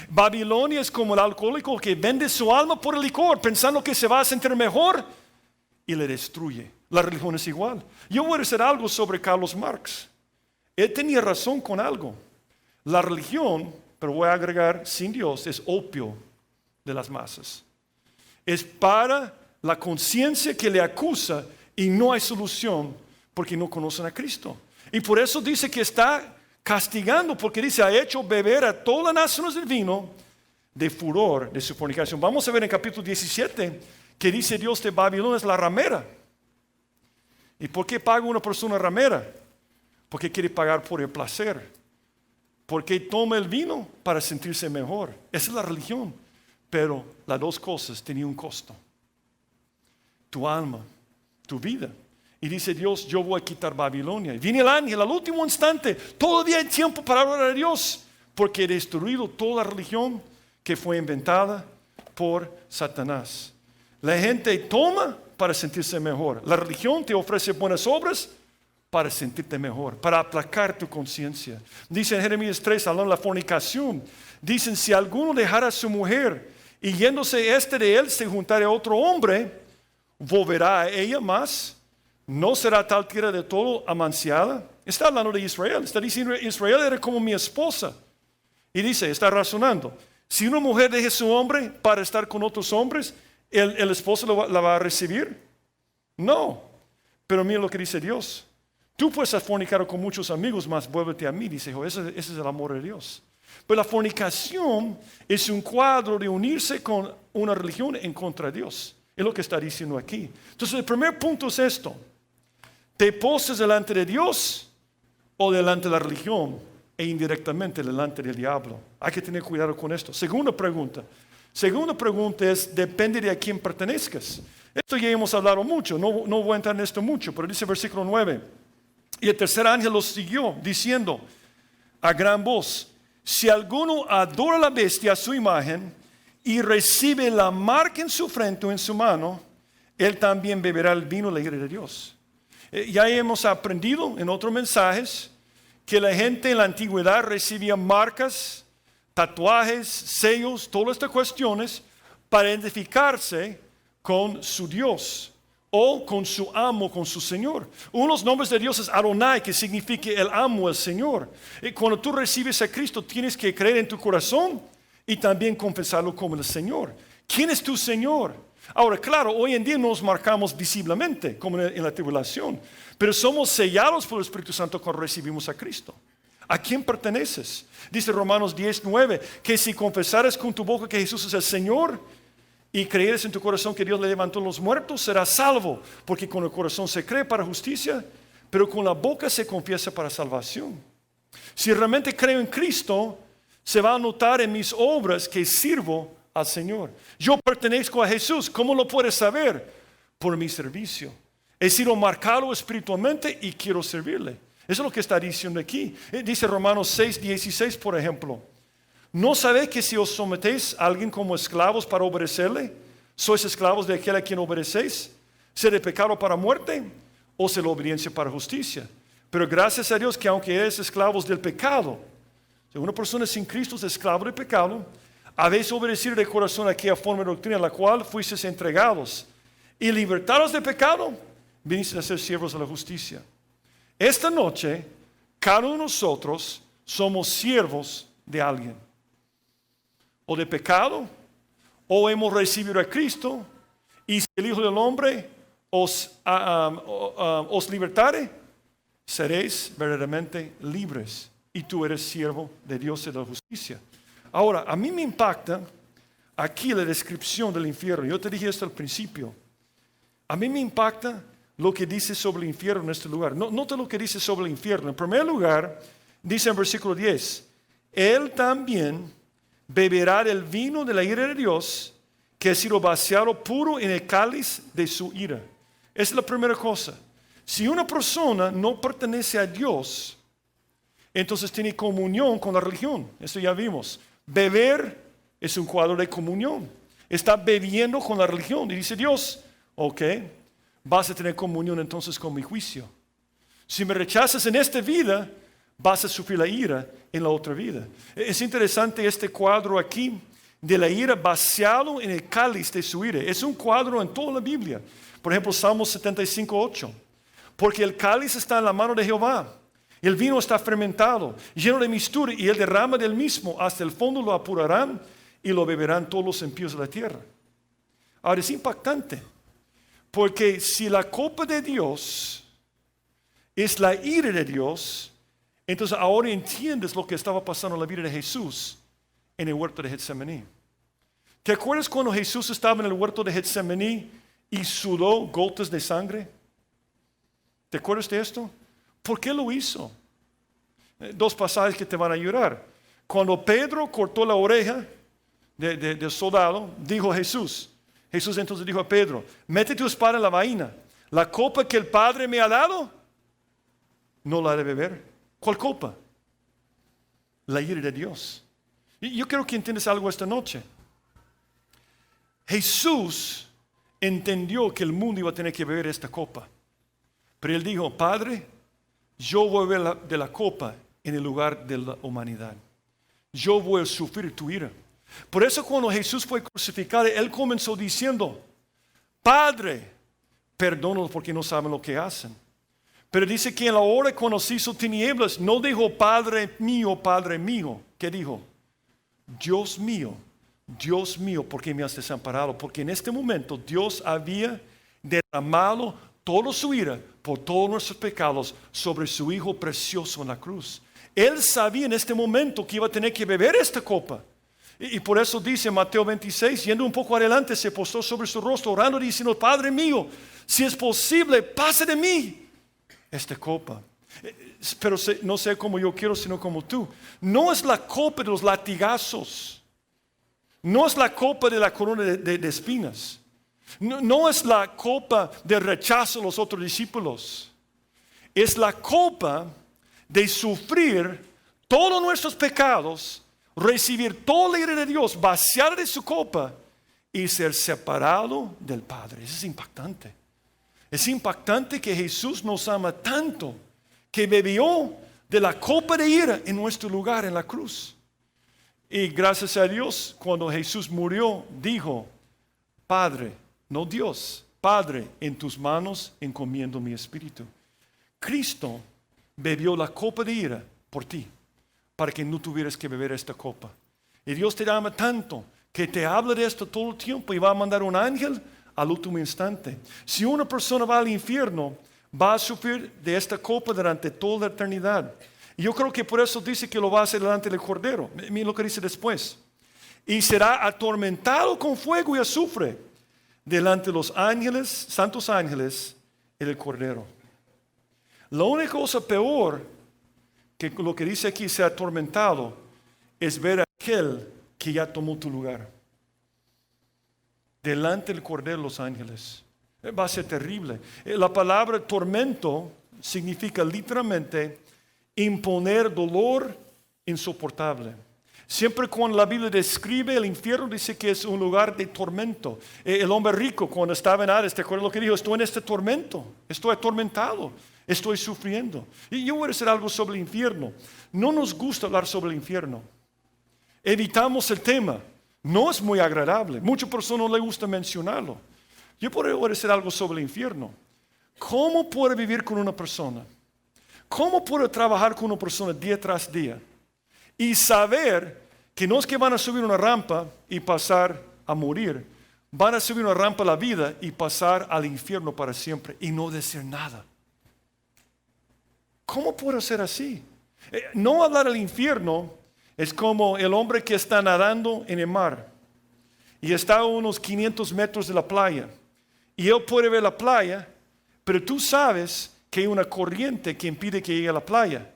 Babilonia es como el alcohólico que vende su alma por el licor, pensando que se va a sentir mejor, y le destruye. La religión es igual. Yo voy a decir algo sobre Carlos Marx. Él tenía razón con algo. La religión, pero voy a agregar, sin Dios, es opio de las masas. Es para la conciencia que le acusa y no hay solución porque no conocen a Cristo. Y por eso dice que está castigando, porque dice, ha hecho beber a todas las naciones del vino de furor de su fornicación. Vamos a ver en capítulo 17 que dice Dios de Babilonia es la ramera. ¿Y por qué paga una persona ramera? Porque quiere pagar por el placer. Porque toma el vino para sentirse mejor. Esa es la religión. Pero las dos cosas tenían un costo. Tu alma, tu vida. Y dice Dios, yo voy a quitar Babilonia. Y viene el ángel al último instante. Todavía hay tiempo para orar a Dios. Porque he destruido toda la religión que fue inventada por Satanás. La gente toma para sentirse mejor. La religión te ofrece buenas obras para sentirte mejor, para aplacar tu conciencia. Dice en Jeremías 3, hablando de la fornicación, dicen, si alguno dejara a su mujer y yéndose de él se juntara a otro hombre, volverá a ella más, no será tal tierra de todo amanciada. Está hablando de Israel, está diciendo, Israel era como mi esposa. Y dice, está razonando, si una mujer deja a su hombre para estar con otros hombres, ¿el esposo la va a recibir? No, pero mira lo que dice Dios. Tú puedes ser fornicado con muchos amigos, mas vuélvete a mí, dice, ese es el amor de Dios. Pero la fornicación es un cuadro de unirse con una religión en contra de Dios. Es lo que está diciendo aquí. Entonces el primer punto es esto. ¿Te postres delante de Dios o delante de la religión? E indirectamente delante del diablo. Hay que tener cuidado con esto. Segunda pregunta es, depende de a quién pertenezcas. Esto ya hemos hablado mucho, no voy a entrar en esto mucho, pero dice versículo 9. Y el tercer ángel los siguió, diciendo a gran voz, si alguno adora a la bestia a su imagen y recibe la marca en su frente o en su mano, él también beberá el vino de la ira de Dios. Ya hemos aprendido en otros mensajes que la gente en la antigüedad recibía marcas, tatuajes, sellos, todas estas cuestiones para identificarse con su Dios o con su amo, con su Señor. Uno de los nombres de Dios es Adonai, que significa el amo, el Señor. Y cuando tú recibes a Cristo, tienes que creer en tu corazón y también confesarlo como el Señor. ¿Quién es tu Señor? Ahora, claro, hoy en día no nos marcamos visiblemente, como en la tribulación, pero somos sellados por el Espíritu Santo cuando recibimos a Cristo. ¿A quién perteneces? Dice Romanos 10:9, que si confesares con tu boca que Jesús es el Señor y creyeres en tu corazón que Dios le levantó de los muertos, serás salvo, porque con el corazón se cree para justicia, pero con la boca se confiesa para salvación. Si realmente creo en Cristo, se va a notar en mis obras que sirvo al Señor. Yo pertenezco a Jesús. ¿Cómo lo puedes saber? Por mi servicio. He sido marcado espiritualmente y quiero servirle. Eso es lo que está diciendo aquí. Dice Romanos 6:16, por ejemplo. ¿No sabéis que si os sometéis a alguien como esclavos para obedecerle, sois esclavos de aquel a quien obedecéis? ¿Sea de pecado para muerte o sea de obediencia para justicia? Pero gracias a Dios que aunque eres esclavos del pecado, si una persona sin Cristo es esclavo del pecado, habéis obedecido de corazón a aquella forma de doctrina a la cual fuisteis entregados, y libertados del pecado, vinisteis a ser siervos de la justicia. Esta noche, cada uno de nosotros somos siervos de alguien. O de pecado, o hemos recibido a Cristo, y si el Hijo del Hombre os libertare, seréis verdaderamente libres, y tú eres siervo de Dios y de la justicia. Ahora, a mí me impacta aquí la descripción del infierno. Yo te dije esto al principio. A mí me impacta lo que dice sobre el infierno en este lugar. Nota lo que dice sobre el infierno. En primer lugar, dice en versículo 10, Él también beberá del vino de la ira de Dios, que ha sido vaciado puro en el cáliz de su ira. Esa es la primera cosa. Si una persona no pertenece a Dios, entonces tiene comunión con la religión. Eso ya vimos. Beber es un cuadro de comunión. Está bebiendo con la religión. Y dice Dios, ok, vas a tener comunión entonces con mi juicio. Si me rechazas en esta vida, vas a sufrir la ira en la otra vida. Es interesante este cuadro aquí de la ira vaciado en el cáliz de su ira. Es un cuadro en toda la Biblia. Por ejemplo, Salmos 75:8. Porque el cáliz está en la mano de Jehová. El vino está fermentado, lleno de mistura, y él derrama del mismo. Hasta el fondo lo apurarán y lo beberán todos los impíos de la tierra. Ahora es impactante. Porque si la copa de Dios es la ira de Dios, entonces ahora entiendes lo que estaba pasando en la vida de Jesús en el huerto de Getsemaní. ¿Te acuerdas cuando Jesús estaba en el huerto de Getsemaní y sudó gotas de sangre? ¿Te acuerdas de esto? ¿Por qué lo hizo? Dos pasajes que te van a ayudar. Cuando Pedro cortó la oreja del soldado, dijo Jesús entonces dijo a Pedro, mete tu espada en la vaina. La copa que el Padre me ha dado, no la he de beber. ¿Cuál copa? La ira de Dios. Y yo quiero que entiendas algo esta noche. Jesús entendió que el mundo iba a tener que beber esta copa. Pero él dijo, Padre, yo voy a beber de la copa en el lugar de la humanidad. Yo voy a sufrir tu ira. Por eso cuando Jesús fue crucificado, él comenzó diciendo, Padre, perdónalos porque no saben lo que hacen. Pero dice que en la hora cuando se hizo tinieblas, no dijo Padre mío, Padre mío. ¿Qué dijo? Dios mío, ¿por qué me has desamparado? Porque en este momento Dios había derramado toda su ira por todos nuestros pecados sobre su Hijo precioso en la cruz. Él sabía en este momento que iba a tener que beber esta copa. Y por eso dice Mateo 26, yendo un poco adelante, se postró sobre su rostro, orando, diciendo, Padre mío, si es posible, pase de mí esta copa. Pero no sea como yo quiero, sino como tú. No es la copa de los latigazos. No es la copa de la corona de espinas. No es la copa de rechazo de los otros discípulos. Es la copa de sufrir todos nuestros pecados, recibir toda la ira de Dios, vaciar de su copa y ser separado del Padre. Eso es impactante. Es impactante que Jesús nos ama tanto que bebió de la copa de ira en nuestro lugar en la cruz. Y gracias a Dios, cuando Jesús murió, dijo, Padre, no Dios, Padre, en tus manos encomiendo mi espíritu. Cristo bebió la copa de ira por ti, para que no tuvieras que beber esta copa. Y Dios te ama tanto que te habla de esto todo el tiempo y va a mandar un ángel al último instante. Si una persona va al infierno, va a sufrir de esta copa durante toda la eternidad. Y yo creo que por eso dice que lo va a hacer delante del Cordero. Mira lo que dice después. Y será atormentado con fuego y azufre delante de los ángeles, santos ángeles y del Cordero. La única cosa peor que lo que dice aquí sea atormentado es ver a aquel que ya tomó tu lugar delante del Cordero de los ángeles. Va a ser terrible. La palabra tormento significa literalmente imponer dolor insoportable. Siempre cuando la Biblia describe el infierno, dice que es un lugar de tormento. El hombre rico cuando estaba en Hades, ¿te acuerdas lo que dijo? Estoy en este tormento, estoy atormentado. Estoy sufriendo. Y yo voy a decir algo sobre el infierno. No nos gusta hablar sobre el infierno. Evitamos el tema. No es muy agradable. Muchas personas no les gusta mencionarlo. Yo voy a decir algo sobre el infierno. ¿Cómo puedo vivir con una persona? ¿Cómo puedo trabajar con una persona día tras día? Y saber que no es que van a subir una rampa y pasar a morir. Van a subir una rampa a la vida y pasar al infierno para siempre y no decir nada. ¿Cómo puedo ser así? No hablar del infierno es como el hombre que está nadando en el mar y está a unos 500 metros de la playa. Y él puede ver la playa, pero tú sabes que hay una corriente que impide que llegue a la playa.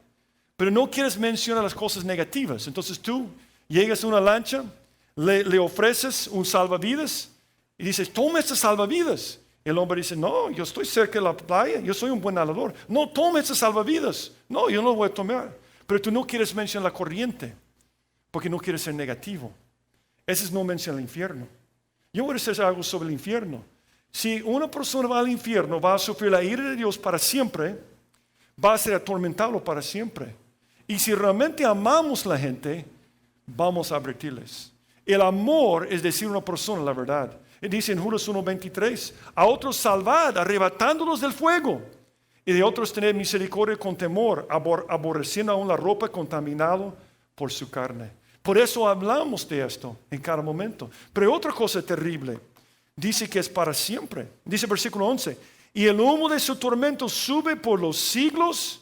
Pero no quieres mencionar las cosas negativas. Entonces tú llegas a una lancha, le ofreces un salvavidas y dices, toma este salvavidas. El hombre dice, no, yo estoy cerca de la playa, yo soy un buen nadador. No, toma esas salvavidas. No, yo no lo voy a tomar. Pero tú no quieres mencionar la corriente, porque no quieres ser negativo. Ese es no mencionar el infierno. Yo voy a decir algo sobre el infierno. Si una persona va al infierno, va a sufrir la ira de Dios para siempre, va a ser atormentado para siempre. Y si realmente amamos a la gente, vamos a advertirles. El amor es decir a una persona la verdad. Dice en Judas 1:23, a otros salvad, arrebatándolos del fuego, y de otros tener misericordia con temor, aborreciendo aún la ropa contaminada por su carne. Por eso hablamos de esto en cada momento. Pero hay otra cosa terrible. Dice que es para siempre. Dice versículo 11, y el humo de su tormento sube por los siglos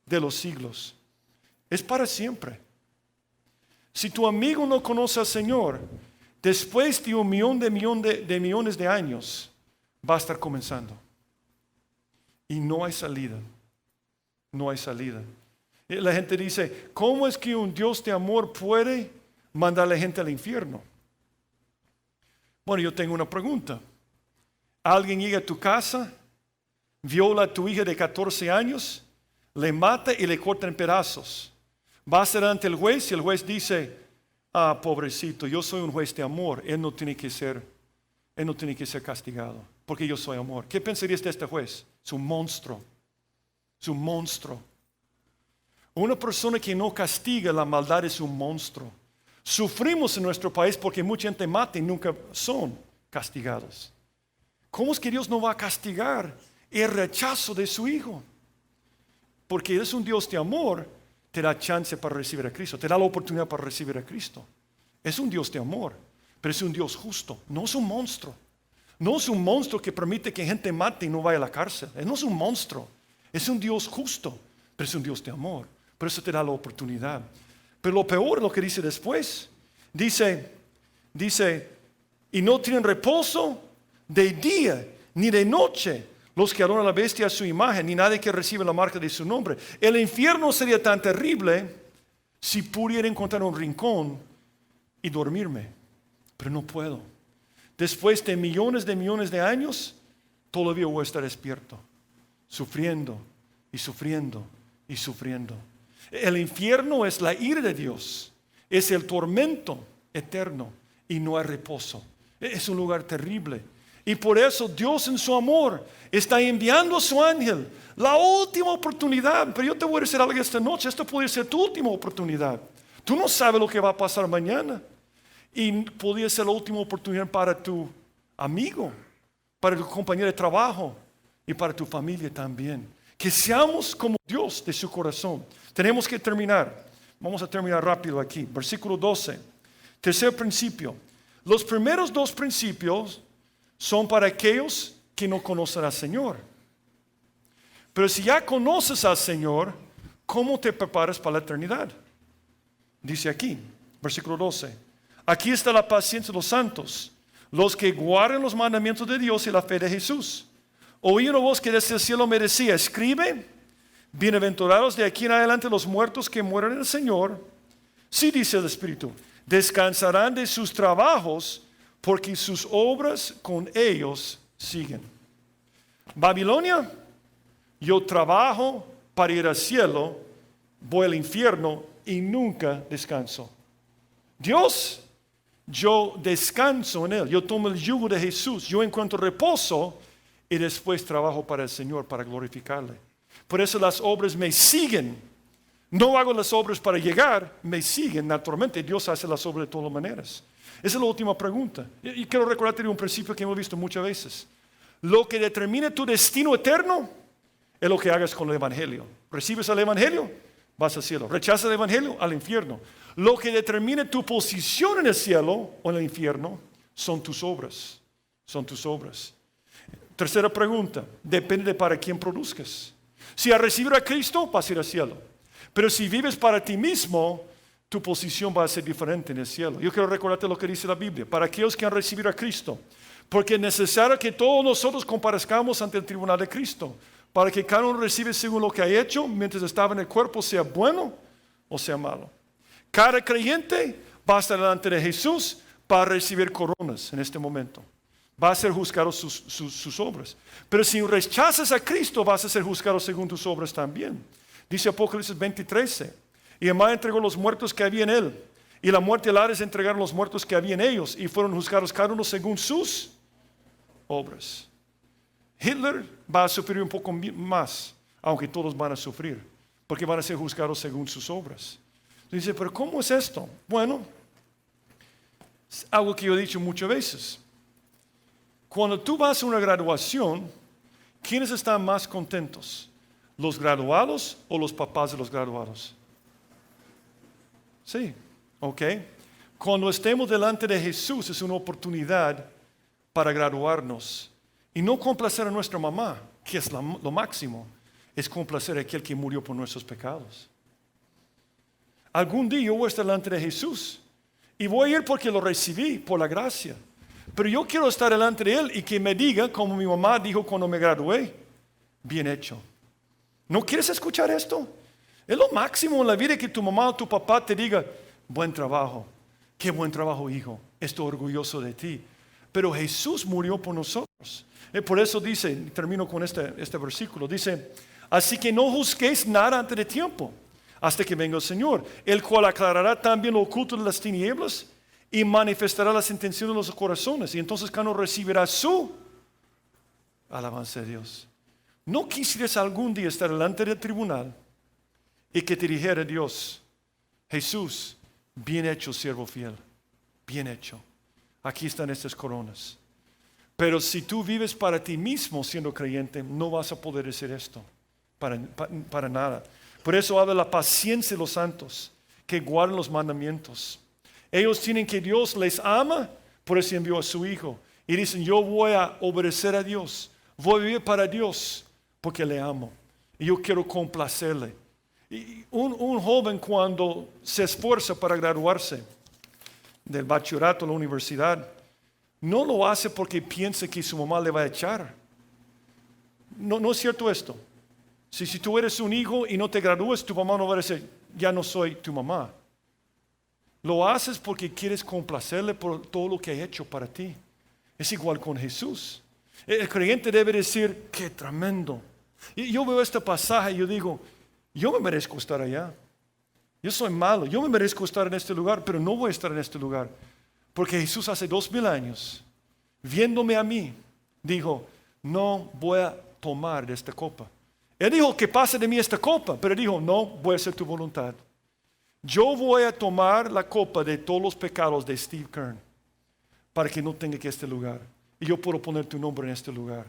de los siglos. Es para siempre. Si tu amigo no conoce al Señor, después de un millón de millones de años, va a estar comenzando. Y no hay salida. No hay salida. La gente dice, ¿cómo es que un Dios de amor puede mandar a la gente al infierno? Bueno, yo tengo una pregunta. Alguien llega a tu casa, viola a tu hija de 14 años, le mata y le corta en pedazos. Vas ante el juez y el juez dice, pobrecito, yo soy un juez de amor, él no tiene que ser castigado, porque yo soy amor. ¿Qué pensarías de este juez? Es un monstruo. Es un monstruo. Una persona que no castiga la maldad es un monstruo. Sufrimos en nuestro país porque mucha gente mata y nunca son castigados. ¿Cómo es que Dios no va a castigar el rechazo de su Hijo? Porque Él es un Dios de amor, te da chance para recibir a Cristo, te da la oportunidad para recibir a Cristo. Es un Dios de amor, pero es un Dios justo, no es un monstruo. No es un monstruo que permite que gente mate y no vaya a la cárcel. Él no es un monstruo, es un Dios justo, pero es un Dios de amor. Por eso te da la oportunidad. Pero lo peor es lo que dice después. Dice, y no tienen reposo de día ni de noche los que adoran a la bestia a su imagen, ni nadie que recibe la marca de su nombre. El infierno sería tan terrible si pudiera encontrar un rincón y dormirme. Pero no puedo. Después de millones de años, todavía voy a estar despierto, sufriendo y sufriendo y sufriendo. El infierno es la ira de Dios, es el tormento eterno y no hay reposo. Es un lugar terrible. Y por eso Dios en su amor está enviando a su ángel, la última oportunidad. Pero yo te voy a decir algo esta noche, esta puede ser tu última oportunidad. Tú no sabes lo que va a pasar mañana. Y podría ser la última oportunidad para tu amigo, para tu compañero de trabajo y para tu familia también. Que seamos como Dios de su corazón. Tenemos que terminar. Vamos a terminar rápido aquí. Versículo 12. Tercer principio. Los primeros dos principios son para aquellos que no conocen al Señor. Pero si ya conoces al Señor, ¿cómo te preparas para la eternidad? Dice aquí, versículo 12. Aquí está la paciencia de los santos, los que guardan los mandamientos de Dios y la fe de Jesús. Oí una voz que desde el cielo me decía, escribe, bienaventurados de aquí en adelante los muertos que mueren en el Señor. Sí, dice el Espíritu, descansarán de sus trabajos porque sus obras con ellos siguen. Babilonia, yo trabajo para ir al cielo, voy al infierno y nunca descanso. Dios, yo descanso en Él, yo tomo el yugo de Jesús, yo encuentro reposo y después trabajo para el Señor, para glorificarle. Por eso las obras me siguen. No hago las obras para llegar, me siguen naturalmente. Dios hace las obras de todas maneras. Esa es la última pregunta. Y quiero recordarte de un principio que hemos visto muchas veces. Lo que determina tu destino eterno es lo que hagas con el Evangelio. Recibes el Evangelio, vas al cielo. Rechazas el Evangelio, al infierno. Lo que determina tu posición en el cielo o en el infierno son tus obras. Son tus obras. Tercera pregunta, depende de para quién produzcas. Si has recibido a Cristo, vas a ir al cielo. Pero si vives para ti mismo, tu posición va a ser diferente en el cielo. Yo quiero recordarte lo que dice la Biblia. Para aquellos que han recibido a Cristo, porque es necesario que todos nosotros comparezcamos ante el tribunal de Cristo, para que cada uno reciba según lo que ha hecho mientras estaba en el cuerpo, sea bueno o sea malo. Cada creyente va a estar delante de Jesús para recibir coronas en este momento. Va a ser juzgado sus obras. Pero si rechazas a Cristo, vas a ser juzgado según tus obras también. Dice Apocalipsis 20:13. Y el mal entregó los muertos que había en él. Y la muerte y el Hades entregaron los muertos que había en ellos. Y fueron juzgados cada uno según sus obras. Hitler va a sufrir un poco más, aunque todos van a sufrir. Porque van a ser juzgados según sus obras. Dice, pero ¿cómo es esto? Bueno, Algo que yo he dicho muchas veces. Cuando tú vas a una graduación, ¿quiénes están más contentos? ¿Los graduados o los papás de los graduados? Sí, ok. Cuando estemos delante de Jesús es una oportunidad para graduarnos. Y no complacer a nuestra mamá, que es lo máximo, es complacer a aquel que murió por nuestros pecados. Algún día yo voy a estar delante de Jesús y voy a ir porque lo recibí, por la gracia. Pero yo quiero estar delante de Él y que me diga, como mi mamá dijo cuando me gradué, bien hecho. ¿No quieres escuchar esto? Es lo máximo en la vida que tu mamá o tu papá te diga, buen trabajo, qué buen trabajo, hijo, estoy orgulloso de ti. Pero Jesús murió por nosotros. Por eso dice, termino con este versículo, dice, así que no juzguéis nada antes de tiempo, hasta que venga el Señor, el cual aclarará también lo oculto de las tinieblas y manifestará las intenciones de los corazones. Y entonces cada uno recibirá su alabanza de Dios. ¿No quisieras algún día estar delante del tribunal y que te dijera Dios, Jesús, bien hecho, siervo fiel, bien hecho, aquí están estas coronas? Pero si tú vives para ti mismo siendo creyente, no vas a poder decir esto, para nada. Por eso habla la paciencia de los santos, que guardan los mandamientos. Ellos tienen que Dios les ama, por eso envió a su Hijo. Y dicen, yo voy a obedecer a Dios, voy a vivir para Dios, porque le amo. Y yo quiero complacerle. Y un joven cuando se esfuerza para graduarse del bachillerato a la universidad, no lo hace porque piensa que su mamá le va a echar. No es cierto esto. Si tú eres un hijo y no te gradúas, tu mamá no va a decir, ya no soy tu mamá. Lo haces porque quieres complacerle por todo lo que ha hecho para ti. Es igual con Jesús. El creyente debe decir, qué tremendo. Y yo veo este pasaje y yo digo, yo me merezco estar allá. Yo soy malo, yo me merezco estar en este lugar, pero no voy a estar en este lugar. Porque Jesús hace 2000 años, viéndome a mí, dijo, no voy a tomar de esta copa. Él dijo que pase de mí esta copa, pero dijo, no voy a hacer tu voluntad. Yo voy a tomar la copa de todos los pecados de Steve Kern, para que no tenga que este lugar. Y yo puedo poner tu nombre en este lugar.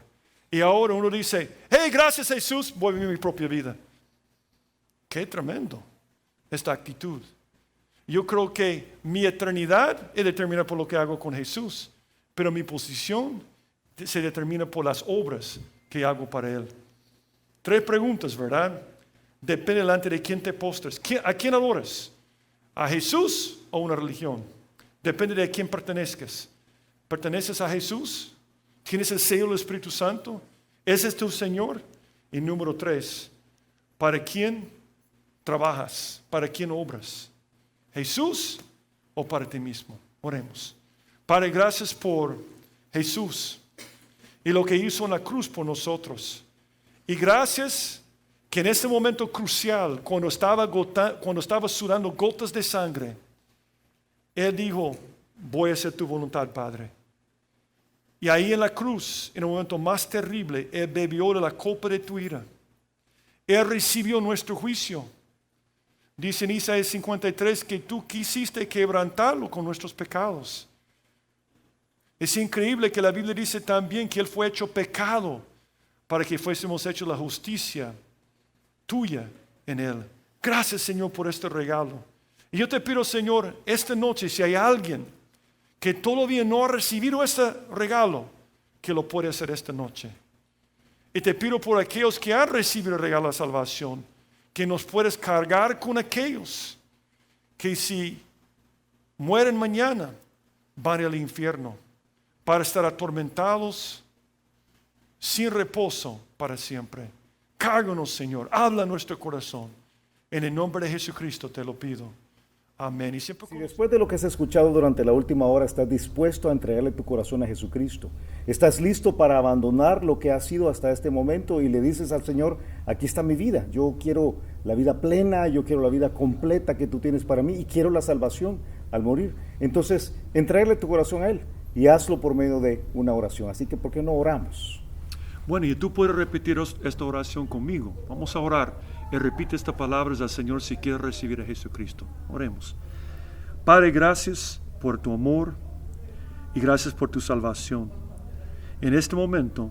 Y ahora uno dice, hey, gracias Jesús, voy a vivir mi propia vida. Qué tremendo esta actitud. Yo creo que mi eternidad es determinada por lo que hago con Jesús, pero mi posición se determina por las obras que hago para Él. 3 preguntas, ¿verdad? Depende delante de quién te postres. ¿A quién adoras? ¿A Jesús o a una religión? Depende de a quién pertenezcas. ¿Perteneces a Jesús? ¿Tienes el sello del Espíritu Santo? ¿Ese es tu Señor? Y número 3, ¿para quién trabajas? ¿Para quién obras? ¿Jesús o para ti mismo? Oremos. Padre, gracias por Jesús y lo que hizo en la cruz por nosotros. Y gracias que en este momento crucial, cuando estaba sudando gotas de sangre, Él dijo, voy a hacer tu voluntad, Padre. Y ahí en la cruz, en el momento más terrible, Él bebió de la copa de tu ira. Él recibió nuestro juicio. Dice en Isaías 53 que tú quisiste quebrantarlo con nuestros pecados. Es increíble que la Biblia dice también que Él fue hecho pecado para que fuésemos hechos la justicia tuya en Él. Gracias, Señor, por este regalo. Y yo te pido, Señor, esta noche, si hay alguien que todavía no ha recibido este regalo, que lo puede hacer esta noche. Y te pido por aquellos que han recibido el regalo de la salvación, que nos puedes cargar con aquellos que si mueren mañana van al infierno para estar atormentados sin reposo para siempre. Cárganos, Señor, habla a nuestro corazón. En el nombre de Jesucristo te lo pido. Amén. Y siempre... Si después de lo que has escuchado durante la última hora estás dispuesto a entregarle tu corazón a Jesucristo, estás listo para abandonar lo que has sido hasta este momento y le dices al Señor, aquí está mi vida, yo quiero la vida plena, yo quiero la vida completa que tú tienes para mí y quiero la salvación al morir. Entonces, entregarle tu corazón a Él y hazlo por medio de una oración. Así que, ¿por qué no oramos? Bueno, y tú puedes repetir esta oración conmigo. Vamos a orar y repite estas palabras al Señor si quieres recibir a Jesucristo. Oremos. Padre, gracias por tu amor, y gracias por tu salvación. En este momento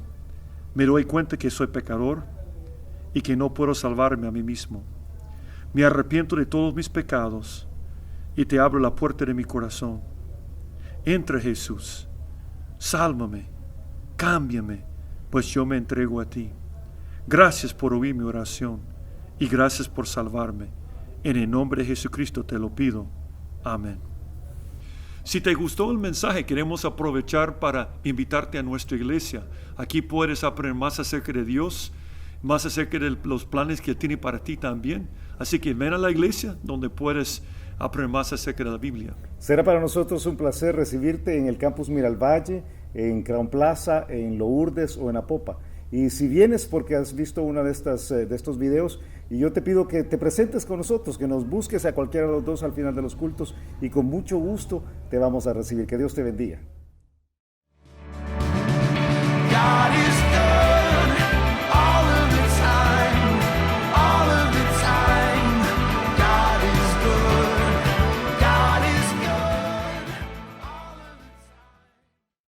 me doy cuenta que soy pecador y que no puedo salvarme a mí mismo. Me arrepiento de todos mis pecados y te abro la puerta de mi corazón. Entra, Jesús, sálvame, cámbiame, pues yo me entrego a ti. Gracias por oír mi oración y gracias por salvarme. En el nombre de Jesucristo te lo pido. Amén. Si te gustó el mensaje, queremos aprovechar para invitarte a nuestra iglesia. Aquí puedes aprender más acerca de Dios, más acerca de los planes que tiene para ti también. Así que ven a la iglesia donde puedes aprender más acerca de la Biblia. Será para nosotros un placer recibirte en el Campus Miralvalle, en Crown Plaza, en Lourdes o en Apopa. Y si vienes porque has visto una de estos videos, y yo te pido que te presentes con nosotros, que nos busques a cualquiera de los dos al final de los cultos, y con mucho gusto te vamos a recibir. Que Dios te bendiga.